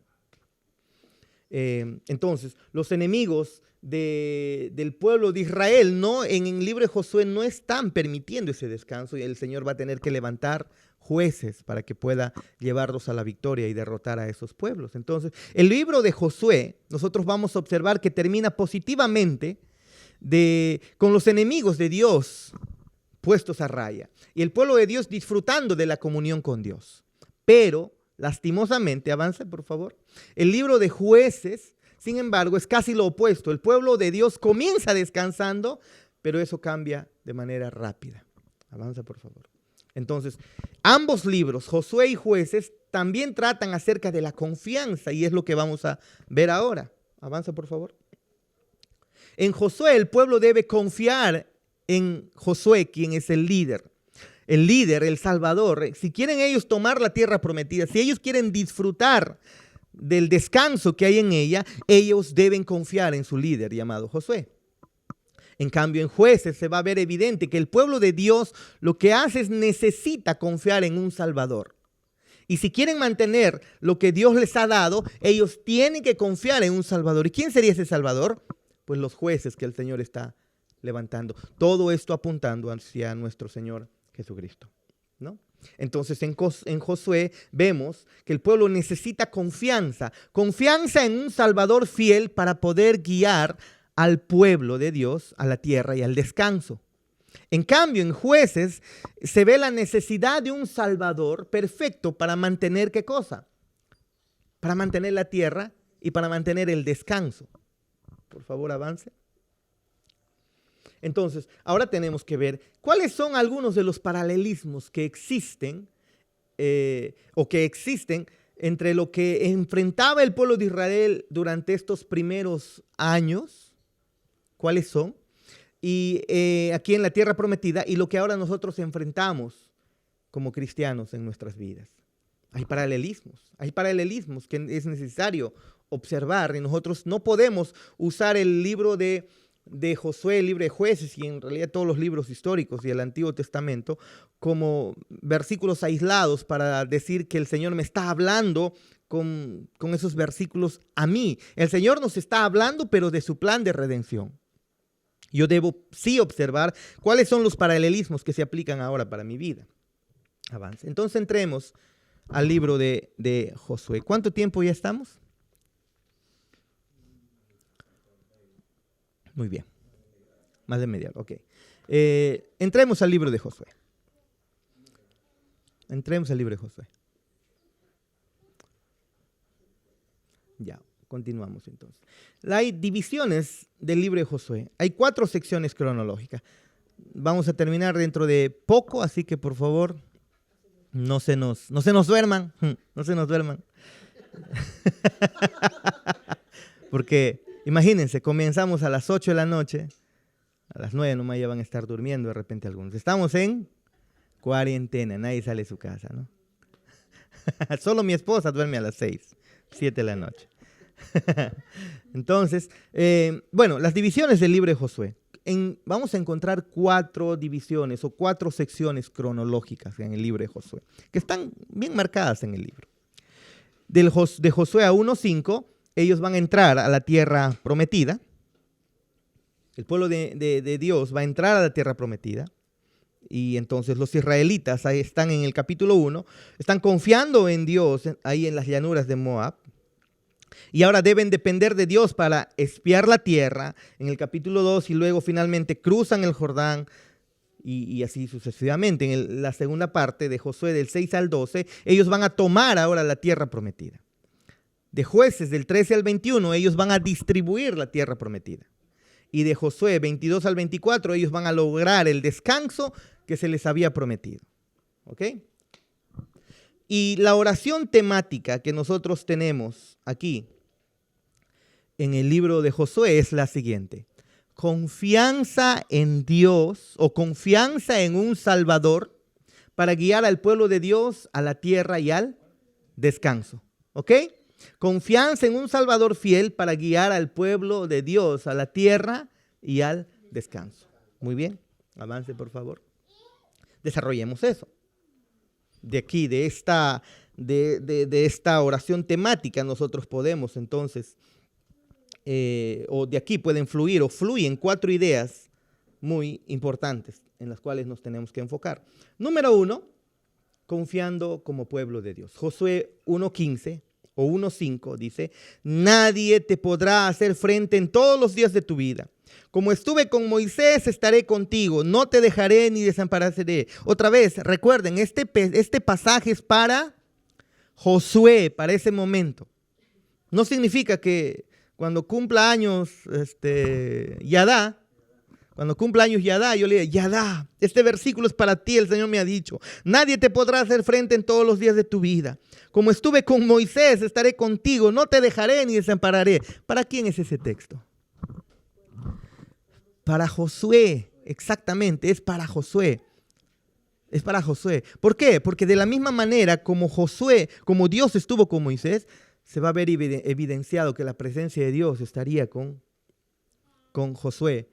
Entonces, los enemigos del pueblo de Israel, ¿no? En el libro de Josué no están permitiendo ese descanso y el Señor va a tener que levantar jueces para que pueda llevarlos a la victoria y derrotar a esos pueblos. Entonces, el libro de Josué, nosotros vamos a observar que termina positivamente con los enemigos de Dios puestos a raya y el pueblo de Dios disfrutando de la comunión con Dios. Pero, lastimosamente, avance por favor, el libro de Jueces, sin embargo, es casi lo opuesto. El pueblo de Dios comienza descansando, pero eso cambia de manera rápida. Avanza por favor. Entonces, ambos libros, Josué y Jueces, también tratan acerca de la confianza y es lo que vamos a ver ahora. Avanza por favor. En Josué el pueblo debe confiar en Josué, quien es el líder, el Salvador. Si quieren ellos tomar la tierra prometida, si ellos quieren disfrutar del descanso que hay en ella, ellos deben confiar en su líder llamado Josué. En cambio, en Jueces se va a ver evidente que el pueblo de Dios lo que hace es necesita confiar en un Salvador. Y si quieren mantener lo que Dios les ha dado, ellos tienen que confiar en un Salvador. ¿Y quién sería ese Salvador? Pues los jueces que el Señor está levantando. Todo esto apuntando hacia nuestro Señor Jesucristo, ¿no? Entonces en Josué vemos que el pueblo necesita confianza en un Salvador fiel para poder guiar al pueblo de Dios a la tierra y al descanso. En cambio, en Jueces se ve la necesidad de un Salvador perfecto para mantener ¿qué cosa? Para mantener la tierra y para mantener el descanso. Por favor, avance. Entonces, ahora tenemos que ver cuáles son algunos de los paralelismos que existen entre lo que enfrentaba el pueblo de Israel durante estos primeros años, cuáles son, y aquí en la tierra prometida, y lo que ahora nosotros enfrentamos como cristianos en nuestras vidas. Hay paralelismos que es necesario observar y nosotros no podemos usar el libro de Josué, el libro de Jueces y en realidad todos los libros históricos y el Antiguo Testamento como versículos aislados para decir que el Señor me está hablando con esos versículos a mí. El Señor nos está hablando pero de su plan de redención. Yo debo sí observar cuáles son los paralelismos que se aplican ahora para mi vida. Avance. Entonces entremos al libro de Josué. ¿Cuánto tiempo ya estamos? Muy bien. Más de media hora, ok. Entremos al libro de Josué. Ya, continuamos entonces. Hay divisiones del libro de Josué. Hay 4 secciones cronológicas. Vamos a terminar dentro de poco, así que por favor, no se nos duerman. No se nos duerman. Porque imagínense, comenzamos a las 8 de la noche, a las 9 nomás ya van a estar durmiendo de repente algunos. Estamos en cuarentena, nadie sale de su casa, ¿no? Solo mi esposa duerme a las 6, 7 de la noche. Entonces, bueno, las divisiones del libro de Josué. Vamos a encontrar 4 divisiones o 4 secciones cronológicas en el libro de Josué, que están bien marcadas en el libro. De Josué a 1:5, ellos van a entrar a la tierra prometida. El pueblo de Dios va a entrar a la tierra prometida. Y entonces los israelitas ahí están en el capítulo 1, están confiando en Dios ahí en las llanuras de Moab. Y ahora deben depender de Dios para espiar la tierra en el capítulo 2 y luego finalmente cruzan el Jordán y así sucesivamente. En la segunda parte de Josué del 6 al 12, ellos van a tomar ahora la tierra prometida. De Jueces del 13 al 21, ellos van a distribuir la tierra prometida. Y de Josué 22 al 24, ellos van a lograr el descanso que se les había prometido. ¿Ok? Y la oración temática que nosotros tenemos aquí en el libro de Josué es la siguiente: confianza en Dios o confianza en un Salvador para guiar al pueblo de Dios a la tierra y al descanso. ¿Ok? Confianza en un Salvador fiel para guiar al pueblo de Dios a la tierra y al descanso. Muy bien, avance por favor. Desarrollemos eso. De aquí, de esta oración temática, nosotros podemos entonces, o de aquí pueden fluir o fluyen 4 ideas muy importantes en las cuales nos tenemos que enfocar. Número 1, confiando como pueblo de Dios. Josué 1:15 o 1:5 dice: nadie te podrá hacer frente en todos los días de tu vida. Como estuve con Moisés, estaré contigo, no te dejaré ni desampararé. Otra vez, recuerden, este pasaje es para Josué, para ese momento. No significa que cuando cumpla años Yadá, yo le digo: Yadá, este versículo es para ti, el Señor me ha dicho. Nadie te podrá hacer frente en todos los días de tu vida. Como estuve con Moisés, estaré contigo, no te dejaré ni desampararé. ¿Para quién es ese texto? Para Josué, exactamente, es para Josué. Es para Josué. ¿Por qué? Porque de la misma manera como Dios estuvo con Moisés, se va a ver evidenciado que la presencia de Dios estaría con Josué.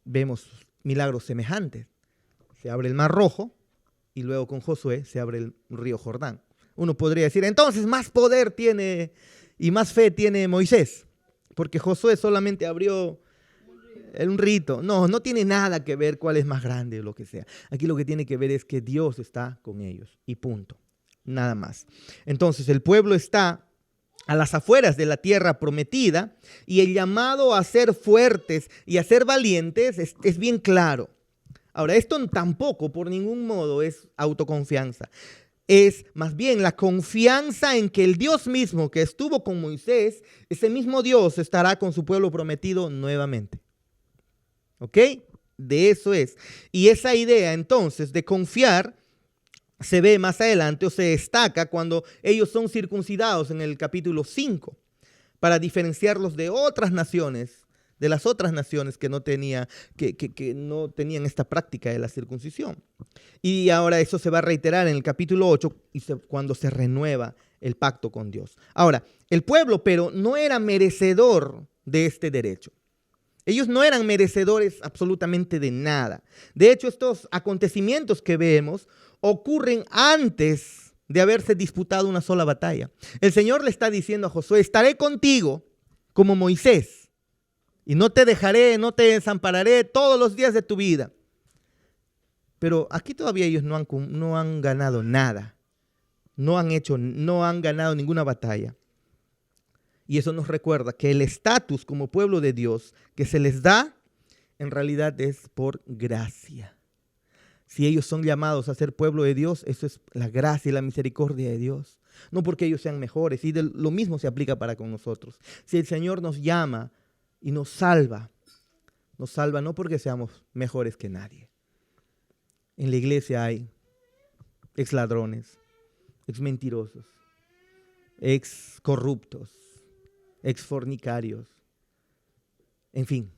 Vemos milagros semejantes. Se abre el Mar Rojo y luego con Josué se abre el río Jordán. Uno podría decir, entonces más poder tiene y más fe tiene Moisés, porque Josué solamente abrió un rito. No tiene nada que ver cuál es más grande o lo que sea. Aquí lo que tiene que ver es que Dios está con ellos y punto. Nada más. Entonces el pueblo está a las afueras de la tierra prometida y el llamado a ser fuertes y a ser valientes es bien claro. Ahora, esto tampoco por ningún modo es autoconfianza. Es más bien la confianza en que el Dios mismo que estuvo con Moisés, ese mismo Dios estará con su pueblo prometido nuevamente. ¿Ok? De eso es. Y esa idea entonces de confiar se ve más adelante o se destaca cuando ellos son circuncidados en el capítulo 5 para diferenciarlos de otras naciones, de las otras naciones que no tenían esta práctica de la circuncisión. Y ahora eso se va a reiterar en el capítulo 8 cuando se renueva el pacto con Dios. Ahora, el pueblo, pero no era merecedor de este derecho. Ellos no eran merecedores absolutamente de nada. De hecho, estos acontecimientos que vemos ocurren antes de haberse disputado una sola batalla. El Señor le está diciendo a Josué: estaré contigo como Moisés y no te dejaré, no te desampararé todos los días de tu vida. Pero aquí todavía ellos no han ganado nada. No han ganado ninguna batalla. Y eso nos recuerda que el estatus como pueblo de Dios que se les da, en realidad es por gracia. Si ellos son llamados a ser pueblo de Dios, eso es la gracia y la misericordia de Dios. No porque ellos sean mejores. Y lo mismo se aplica para con nosotros. Si el Señor nos llama y nos salva no porque seamos mejores que nadie. En la iglesia hay ex ladrones, ex mentirosos, ex corruptos, ex fornicarios. En fin,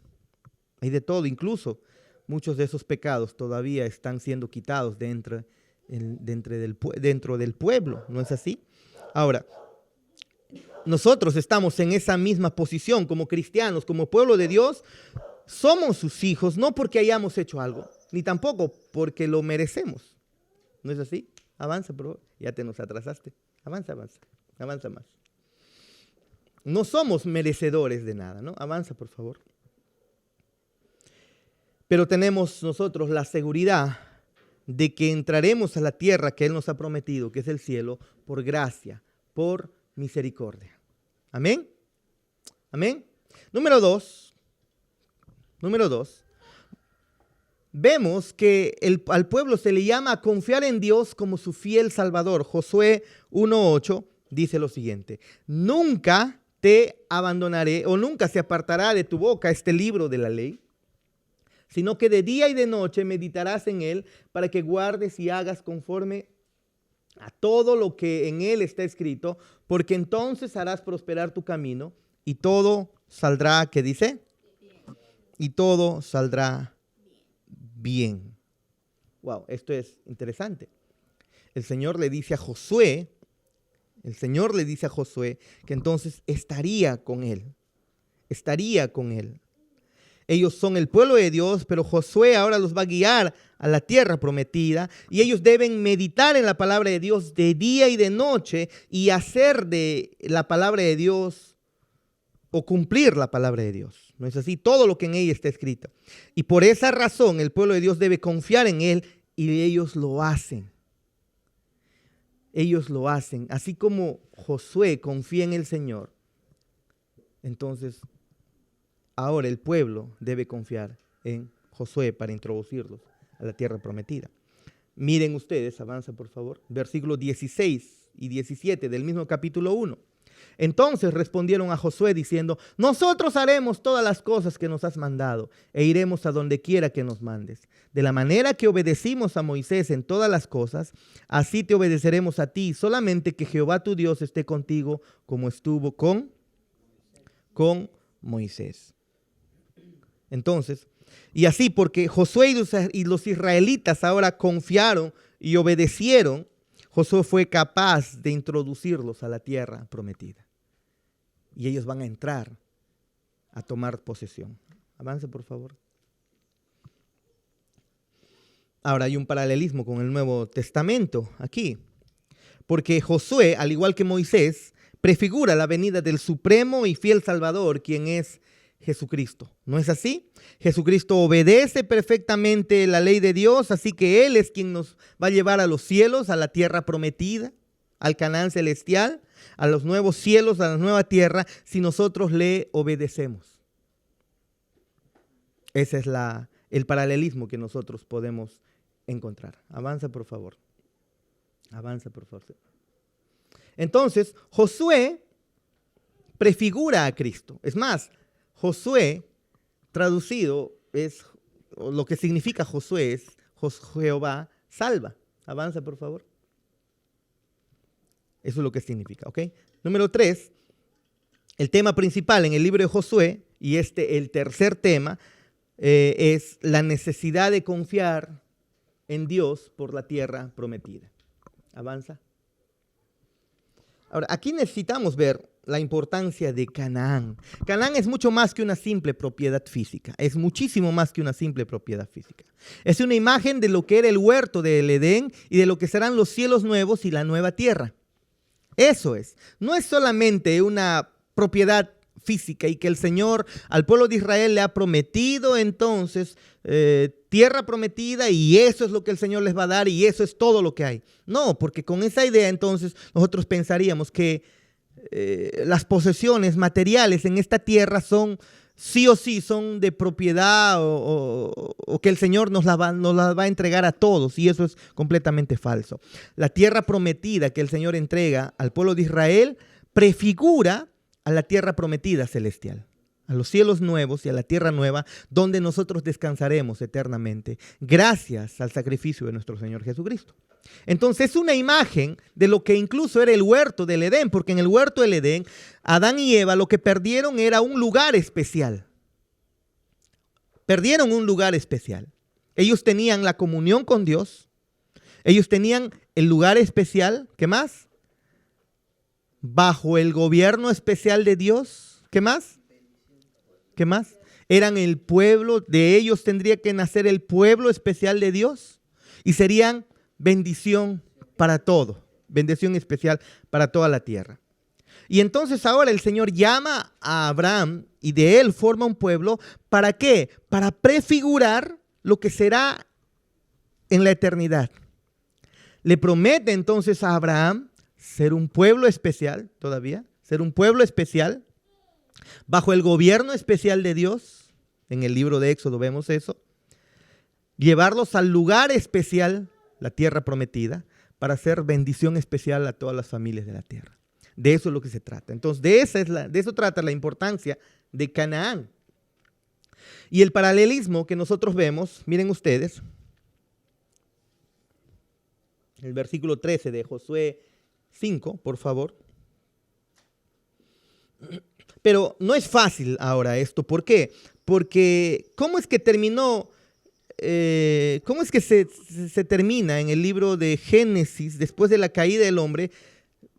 hay de todo. Incluso muchos de esos pecados todavía están siendo quitados dentro del pueblo, ¿no es así? Ahora, nosotros estamos en esa misma posición como cristianos, como pueblo de Dios. Somos sus hijos, no porque hayamos hecho algo, ni tampoco porque lo merecemos. ¿No es así? Avanza, por favor. Ya te nos atrasaste. Avanza más. No somos merecedores de nada, ¿no? Avanza, por favor. Pero tenemos nosotros la seguridad de que entraremos a la tierra que Él nos ha prometido, que es el cielo, por gracia, por misericordia. ¿Amén? ¿Amén? Número dos. Vemos que al pueblo se le llama a confiar en Dios como su fiel Salvador. Josué 1:8 dice lo siguiente: nunca te abandonaré o nunca se apartará de tu boca este libro de la ley, sino que de día y de noche meditarás en él para que guardes y hagas conforme a todo lo que en él está escrito, porque entonces harás prosperar tu camino y todo saldrá, ¿qué dice? Y todo saldrá bien. Wow, esto es interesante. El Señor le dice a Josué que entonces estaría con él. Ellos son el pueblo de Dios, pero Josué ahora los va a guiar a la tierra prometida y ellos deben meditar en la palabra de Dios de día y de noche y hacer de la palabra de Dios o cumplir la palabra de Dios. ¿No es así? Todo lo que en ella está escrito. Y por esa razón el pueblo de Dios debe confiar en él y ellos lo hacen. Ellos lo hacen. Así como Josué confía en el Señor, entonces ahora el pueblo debe confiar en Josué para introducirlos a la tierra prometida. Miren ustedes, avanza por favor, versículos 16 y 17 del mismo capítulo 1. Entonces respondieron a Josué diciendo: nosotros haremos todas las cosas que nos has mandado e iremos a donde quiera que nos mandes. De la manera que obedecimos a Moisés en todas las cosas, así te obedeceremos a ti, solamente que Jehová tu Dios esté contigo como estuvo con Moisés. Entonces, y así porque Josué y los israelitas ahora confiaron y obedecieron, Josué fue capaz de introducirlos a la tierra prometida. Y ellos van a entrar a tomar posesión. Avance, por favor. Ahora hay un paralelismo con el Nuevo Testamento aquí. Porque Josué, al igual que Moisés, prefigura la venida del supremo y fiel Salvador, quien es Jesucristo. ¿No es así? Jesucristo obedece perfectamente la ley de Dios, así que Él es quien nos va a llevar a los cielos, a la tierra prometida, al Canaán celestial, a los nuevos cielos, a la nueva tierra, si nosotros le obedecemos. Ese es el paralelismo que nosotros podemos encontrar. Avanza, por favor. Avanza, por favor. Entonces, Josué prefigura a Cristo. Es más, Josué, traducido, lo que significa Josué es Jehová salva. Avanza, por favor. Eso es lo que significa, ¿ok? Número 3, el tema principal en el libro de Josué, y el tercer tema, es la necesidad de confiar en Dios por la tierra prometida. Avanza. Ahora, aquí necesitamos ver la importancia de Canaán. Canaán es mucho más que una simple propiedad física. Es muchísimo más que una simple propiedad física. Es una imagen de lo que era el huerto del Edén y de lo que serán los cielos nuevos y la nueva tierra. Eso es. No es solamente una propiedad física y que el Señor al pueblo de Israel le ha prometido entonces tierra prometida y eso es lo que el Señor les va a dar y eso es todo lo que hay. No, porque con esa idea entonces nosotros pensaríamos que las posesiones materiales en esta tierra son sí o sí, son de propiedad o que el Señor nos las va a entregar a todos y eso es completamente falso. La tierra prometida que el Señor entrega al pueblo de Israel prefigura a la tierra prometida celestial, a los cielos nuevos y a la tierra nueva, donde nosotros descansaremos eternamente, gracias al sacrificio de nuestro Señor Jesucristo. Entonces es una imagen de lo que incluso era el huerto del Edén, porque en el huerto del Edén, Adán y Eva lo que perdieron era un lugar especial. Perdieron un lugar especial. Ellos tenían la comunión con Dios, ellos tenían el lugar especial, ¿qué más? Bajo el gobierno especial de Dios, ¿qué más? ¿Qué más? Eran el pueblo, de ellos tendría que nacer el pueblo especial de Dios y serían bendición para todo, bendición especial para toda la tierra. Y entonces ahora el Señor llama a Abraham y de él forma un pueblo, ¿para qué? Para prefigurar lo que será en la eternidad. Le promete entonces a Abraham ser un pueblo especial todavía, ser un pueblo especial bajo el gobierno especial de Dios. En el libro de Éxodo vemos eso. Llevarlos al lugar especial, la tierra prometida, para hacer bendición especial a todas las familias de la tierra. De eso es lo que se trata. Entonces, de eso trata la importancia de Canaán. Y el paralelismo que nosotros vemos, miren ustedes, el versículo 13 de Josué 5, por favor. Pero no es fácil ahora esto. ¿Por qué? Porque ¿cómo es que terminó? ¿Cómo es que se termina en el libro de Génesis, después de la caída del hombre,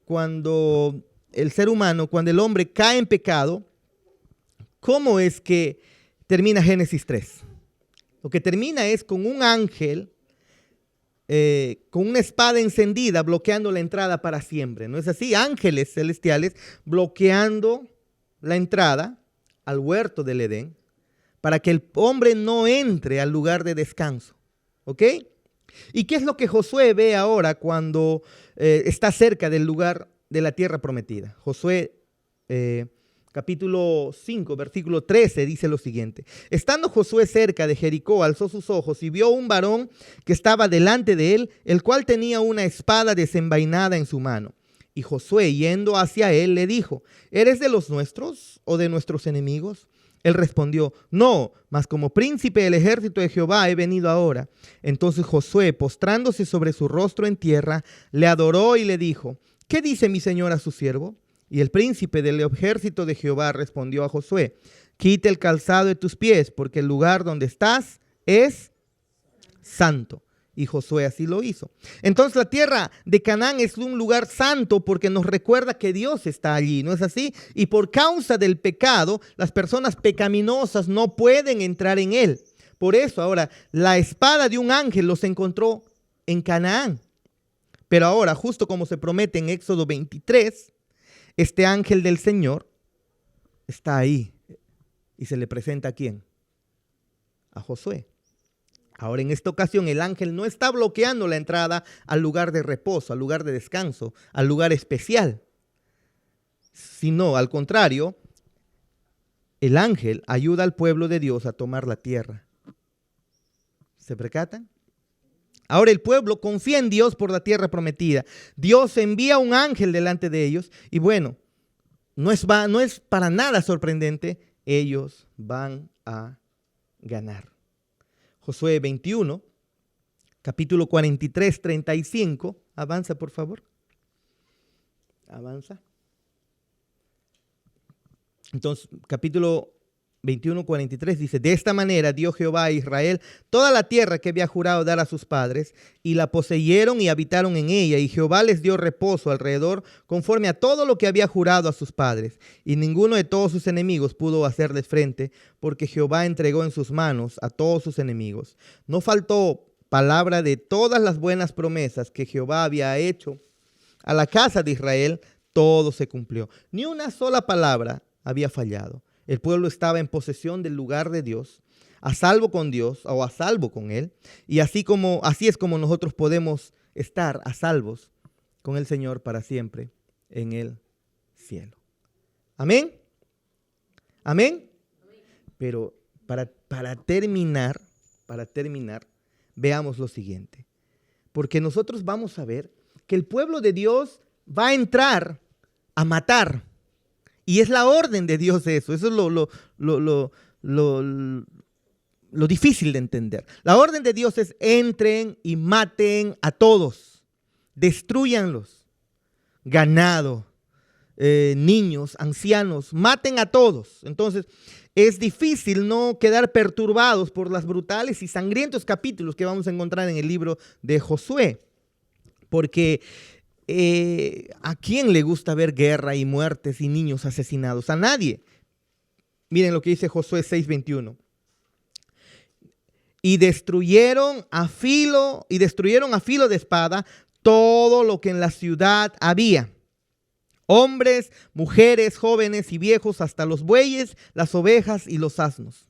cuando el ser humano, cuando el hombre cae en pecado? ¿Cómo es que termina Génesis 3? Lo que termina es con un ángel con una espada encendida bloqueando la entrada para siempre. ¿No es así? Ángeles celestiales bloqueando la entrada al huerto del Edén para que el hombre no entre al lugar de descanso. ¿Ok? ¿Y qué es lo que Josué ve ahora cuando está cerca del lugar de la tierra prometida? Josué capítulo 5, versículo 13 dice lo siguiente: estando Josué cerca de Jericó, alzó sus ojos y vio un varón que estaba delante de él, el cual tenía una espada desenvainada en su mano. Y Josué, yendo hacia él, le dijo: ¿eres de los nuestros o de nuestros enemigos? Él respondió: no, mas como príncipe del ejército de Jehová he venido ahora. Entonces Josué, postrándose sobre su rostro en tierra, le adoró y le dijo: ¿qué dice mi señor a su siervo? Y el príncipe del ejército de Jehová respondió a Josué: quita el calzado de tus pies, porque el lugar donde estás es santo. Y Josué así lo hizo. Entonces la tierra de Canaán es un lugar santo porque nos recuerda que Dios está allí, ¿no es así? Y por causa del pecado, las personas pecaminosas no pueden entrar en él. Por eso ahora la espada de un ángel los encontró en Canaán. Pero ahora, justo como se promete en Éxodo 23, este ángel del Señor está ahí y se le presenta ¿a quién? A Josué. Ahora en esta ocasión el ángel no está bloqueando la entrada al lugar de reposo, al lugar de descanso, al lugar especial, sino al contrario, el ángel ayuda al pueblo de Dios a tomar la tierra. ¿Se percatan? Ahora el pueblo confía en Dios por la tierra prometida. Dios envía un ángel delante de ellos y bueno, no es para nada sorprendente, ellos van a ganar. Josué 21, capítulo 43, 35. Avanza, por favor. Avanza. Entonces, capítulo 21, 43 dice: de esta manera dio Jehová a Israel toda la tierra que había jurado dar a sus padres, y la poseyeron y habitaron en ella, y Jehová les dio reposo alrededor conforme a todo lo que había jurado a sus padres, y ninguno de todos sus enemigos pudo hacerles frente, porque Jehová entregó en sus manos a todos sus enemigos. No faltó palabra de todas las buenas promesas que Jehová había hecho a la casa de Israel, todo se cumplió. Ni una sola palabra había fallado. El pueblo estaba en posesión del lugar de Dios, a salvo con Dios o a salvo con Él. Y así es como nosotros podemos estar a salvos con el Señor para siempre en el cielo. Amén. Amén. Pero para terminar, veamos lo siguiente. Porque nosotros vamos a ver que el pueblo de Dios va a entrar a matar. Y es la orden de Dios eso. Eso es lo difícil de entender. La orden de Dios es: entren y maten a todos. Destruyanlos. Ganado, niños, ancianos, maten a todos. Entonces, es difícil no quedar perturbados por las brutales y sangrientos capítulos que vamos a encontrar en el libro de Josué. Porque ¿a quién le gusta ver guerra y muertes y niños asesinados? A nadie. Miren lo que dice Josué 6:21. Y destruyeron a filo de espada todo lo que en la ciudad había. Hombres, mujeres, jóvenes y viejos, hasta los bueyes, las ovejas y los asnos.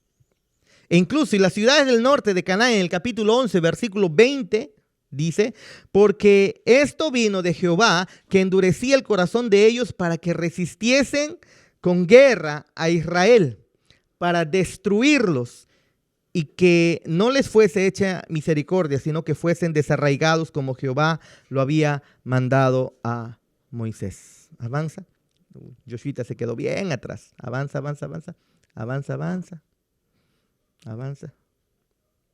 E incluso en las ciudades del norte de Canaán, en el capítulo 11, versículo 20, dice: porque esto vino de Jehová, que endurecía el corazón de ellos para que resistiesen con guerra a Israel, para destruirlos, y que no les fuese hecha misericordia, sino que fuesen desarraigados como Jehová lo había mandado a Moisés. Avanza. Joshuita se quedó bien atrás. Avanza. Avanza.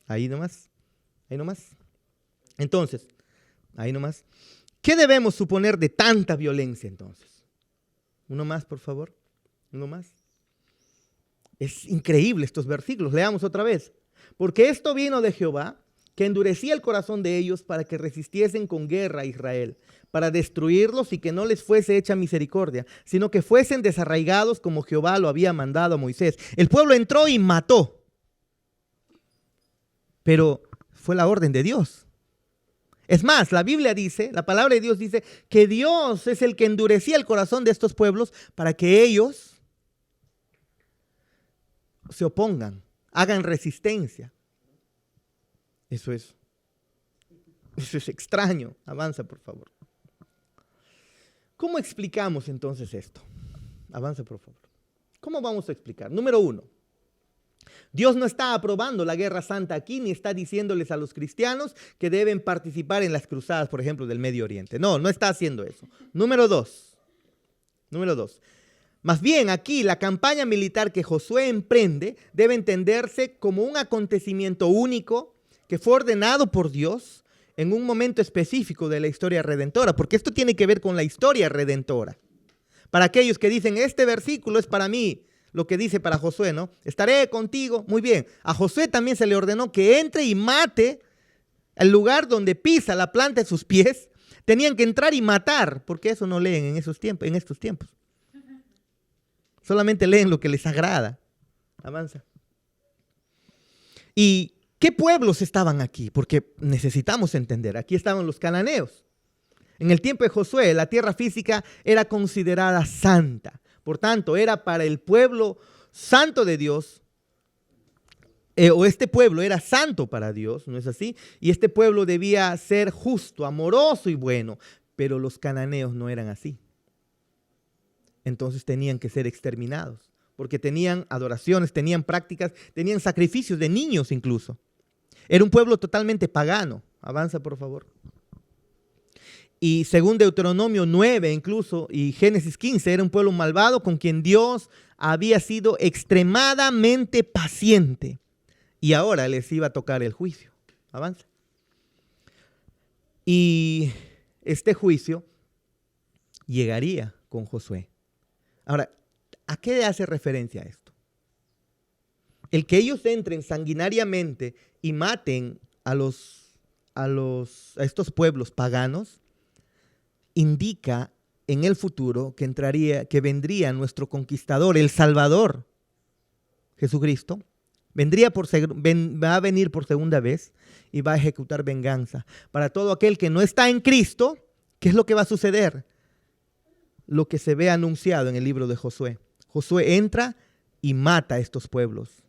Ahí nomás. Ahí nomás. Entonces, ahí nomás. ¿Qué debemos suponer de tanta violencia entonces? Uno más, por favor. Uno más. Es increíble estos versículos. Leamos otra vez. Porque esto vino de Jehová, que endurecía el corazón de ellos para que resistiesen con guerra a Israel, para destruirlos y que no les fuese hecha misericordia, sino que fuesen desarraigados como Jehová lo había mandado a Moisés. El pueblo entró y mató, pero fue la orden de Dios. Es más, la Biblia dice, la palabra de Dios dice que Dios es el que endurecía el corazón de estos pueblos para que ellos se opongan, hagan resistencia. Eso es extraño. Avanza, por favor. ¿Cómo explicamos entonces esto? Avanza, por favor. ¿Cómo vamos a explicar? Número 1. Dios no está aprobando la guerra santa aquí, ni está diciéndoles a los cristianos que deben participar en las cruzadas, por ejemplo, del Medio Oriente. No, no está haciendo eso. Número 2. Más bien aquí la campaña militar que Josué emprende debe entenderse como un acontecimiento único que fue ordenado por Dios en un momento específico de la historia redentora, porque esto tiene que ver con la historia redentora. Para aquellos que dicen, este versículo es para mí, lo que dice para Josué, ¿no? Estaré contigo. Muy bien. A Josué también se le ordenó que entre y mate el lugar donde pisa la planta de sus pies. Tenían que entrar y matar, porque eso no leen en estos tiempos. Solamente leen lo que les agrada. Avanza. ¿Y qué pueblos estaban aquí? Porque necesitamos entender. Aquí estaban los cananeos. En el tiempo de Josué, la tierra física era considerada santa. Por tanto, era para el pueblo santo de Dios, o este pueblo era santo para Dios, ¿no es así? Y este pueblo debía ser justo, amoroso y bueno, pero los cananeos no eran así. Entonces tenían que ser exterminados, porque tenían adoraciones, tenían prácticas, tenían sacrificios de niños incluso. Era un pueblo totalmente pagano. Avanza, por favor. Y según Deuteronomio 9 incluso y Génesis 15, era un pueblo malvado con quien Dios había sido extremadamente paciente. Y ahora les iba a tocar el juicio. Avanza. Y este juicio llegaría con Josué. Ahora, ¿a qué hace referencia esto? El que ellos entren sanguinariamente y maten a estos pueblos paganos indica en el futuro que vendría nuestro conquistador, el Salvador, Jesucristo. Va a venir por segunda vez y va a ejecutar venganza. Para todo aquel que no está en Cristo, ¿qué es lo que va a suceder? Lo que se ve anunciado en el libro de Josué. Josué entra y mata a estos pueblos.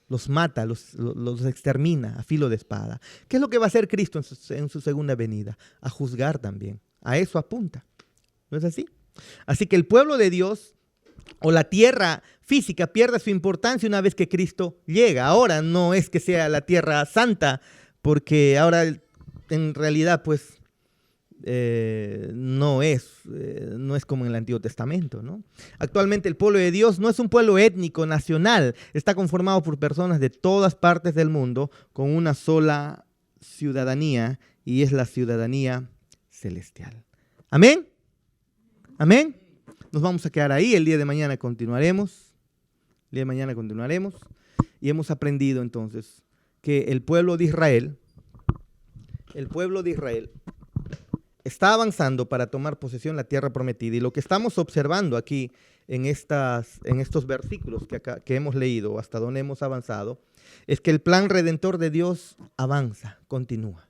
Los mata, los extermina a filo de espada. ¿Qué es lo que va a hacer Cristo en su segunda venida? A juzgar también. A eso apunta. ¿No es así? Así que el pueblo de Dios o la tierra física pierde su importancia una vez que Cristo llega. Ahora no es que sea la tierra santa, porque ahora en realidad pues no es como en el Antiguo Testamento, ¿no? Actualmente el pueblo de Dios no es un pueblo étnico, nacional, está conformado por personas de todas partes del mundo con una sola ciudadanía y es la ciudadanía celestial. ¿Amén? ¿Amén? Nos vamos a quedar ahí, el día de mañana continuaremos. El día de mañana continuaremos y hemos aprendido entonces que el pueblo de Israel está avanzando para tomar posesión de la tierra prometida. Y lo que estamos observando aquí en estos versículos que hemos leído, hasta donde hemos avanzado, es que el plan redentor de Dios avanza, continúa.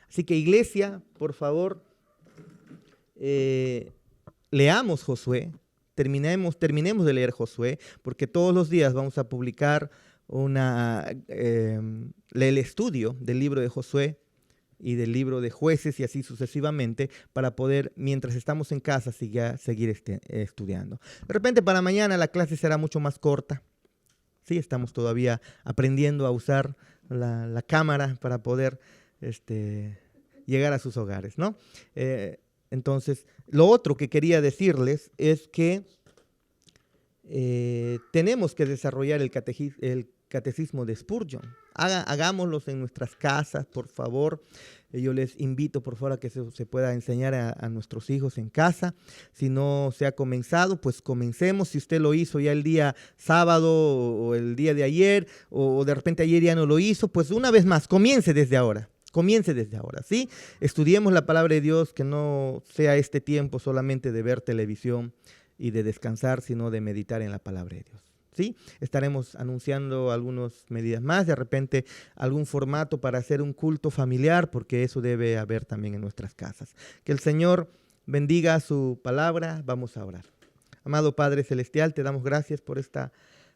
Así que iglesia, por favor, leamos Josué, terminemos de leer Josué, porque todos los días vamos a publicar el estudio del libro de Josué y del libro de Jueces y así sucesivamente para poder, mientras estamos en casa, seguir estudiando. De repente para mañana la clase será mucho más corta. Sí, estamos todavía aprendiendo a usar la cámara para poder llegar a sus hogares, ¿no? Entonces, lo otro que quería decirles es que tenemos que desarrollar el catecismo de Spurgeon. Hagámoslos en nuestras casas, por favor. Yo les invito, por favor, a que se pueda enseñar a nuestros hijos en casa. Si no se ha comenzado, pues comencemos. Si usted lo hizo ya el día sábado o el día de ayer, o de repente ayer ya no lo hizo, pues una vez más, comience desde ahora. Comience desde ahora, ¿sí? Estudiemos la palabra de Dios, que no sea este tiempo solamente de ver televisión y de descansar, sino de meditar en la palabra de Dios, ¿sí? Estaremos anunciando algunas medidas más, de repente algún formato para hacer un culto familiar, porque eso debe haber también en nuestras casas. Que el Señor bendiga su palabra. Vamos a orar. Amado Padre Celestial, te damos gracias por esta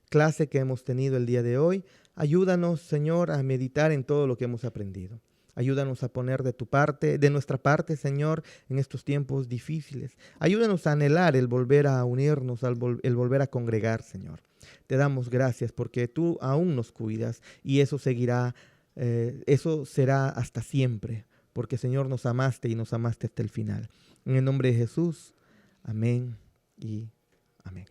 clase que hemos tenido el día de hoy. Ayúdanos, Señor, a meditar en todo lo que hemos aprendido. Ayúdanos a poner de tu parte, de nuestra parte, Señor, en estos tiempos difíciles. Ayúdanos a anhelar el volver a unirnos, el volver a congregar, Señor. Te damos gracias porque tú aún nos cuidas y eso seguirá, eso será hasta siempre, porque, Señor, nos amaste y nos amaste hasta el final. En el nombre de Jesús, amén y amén.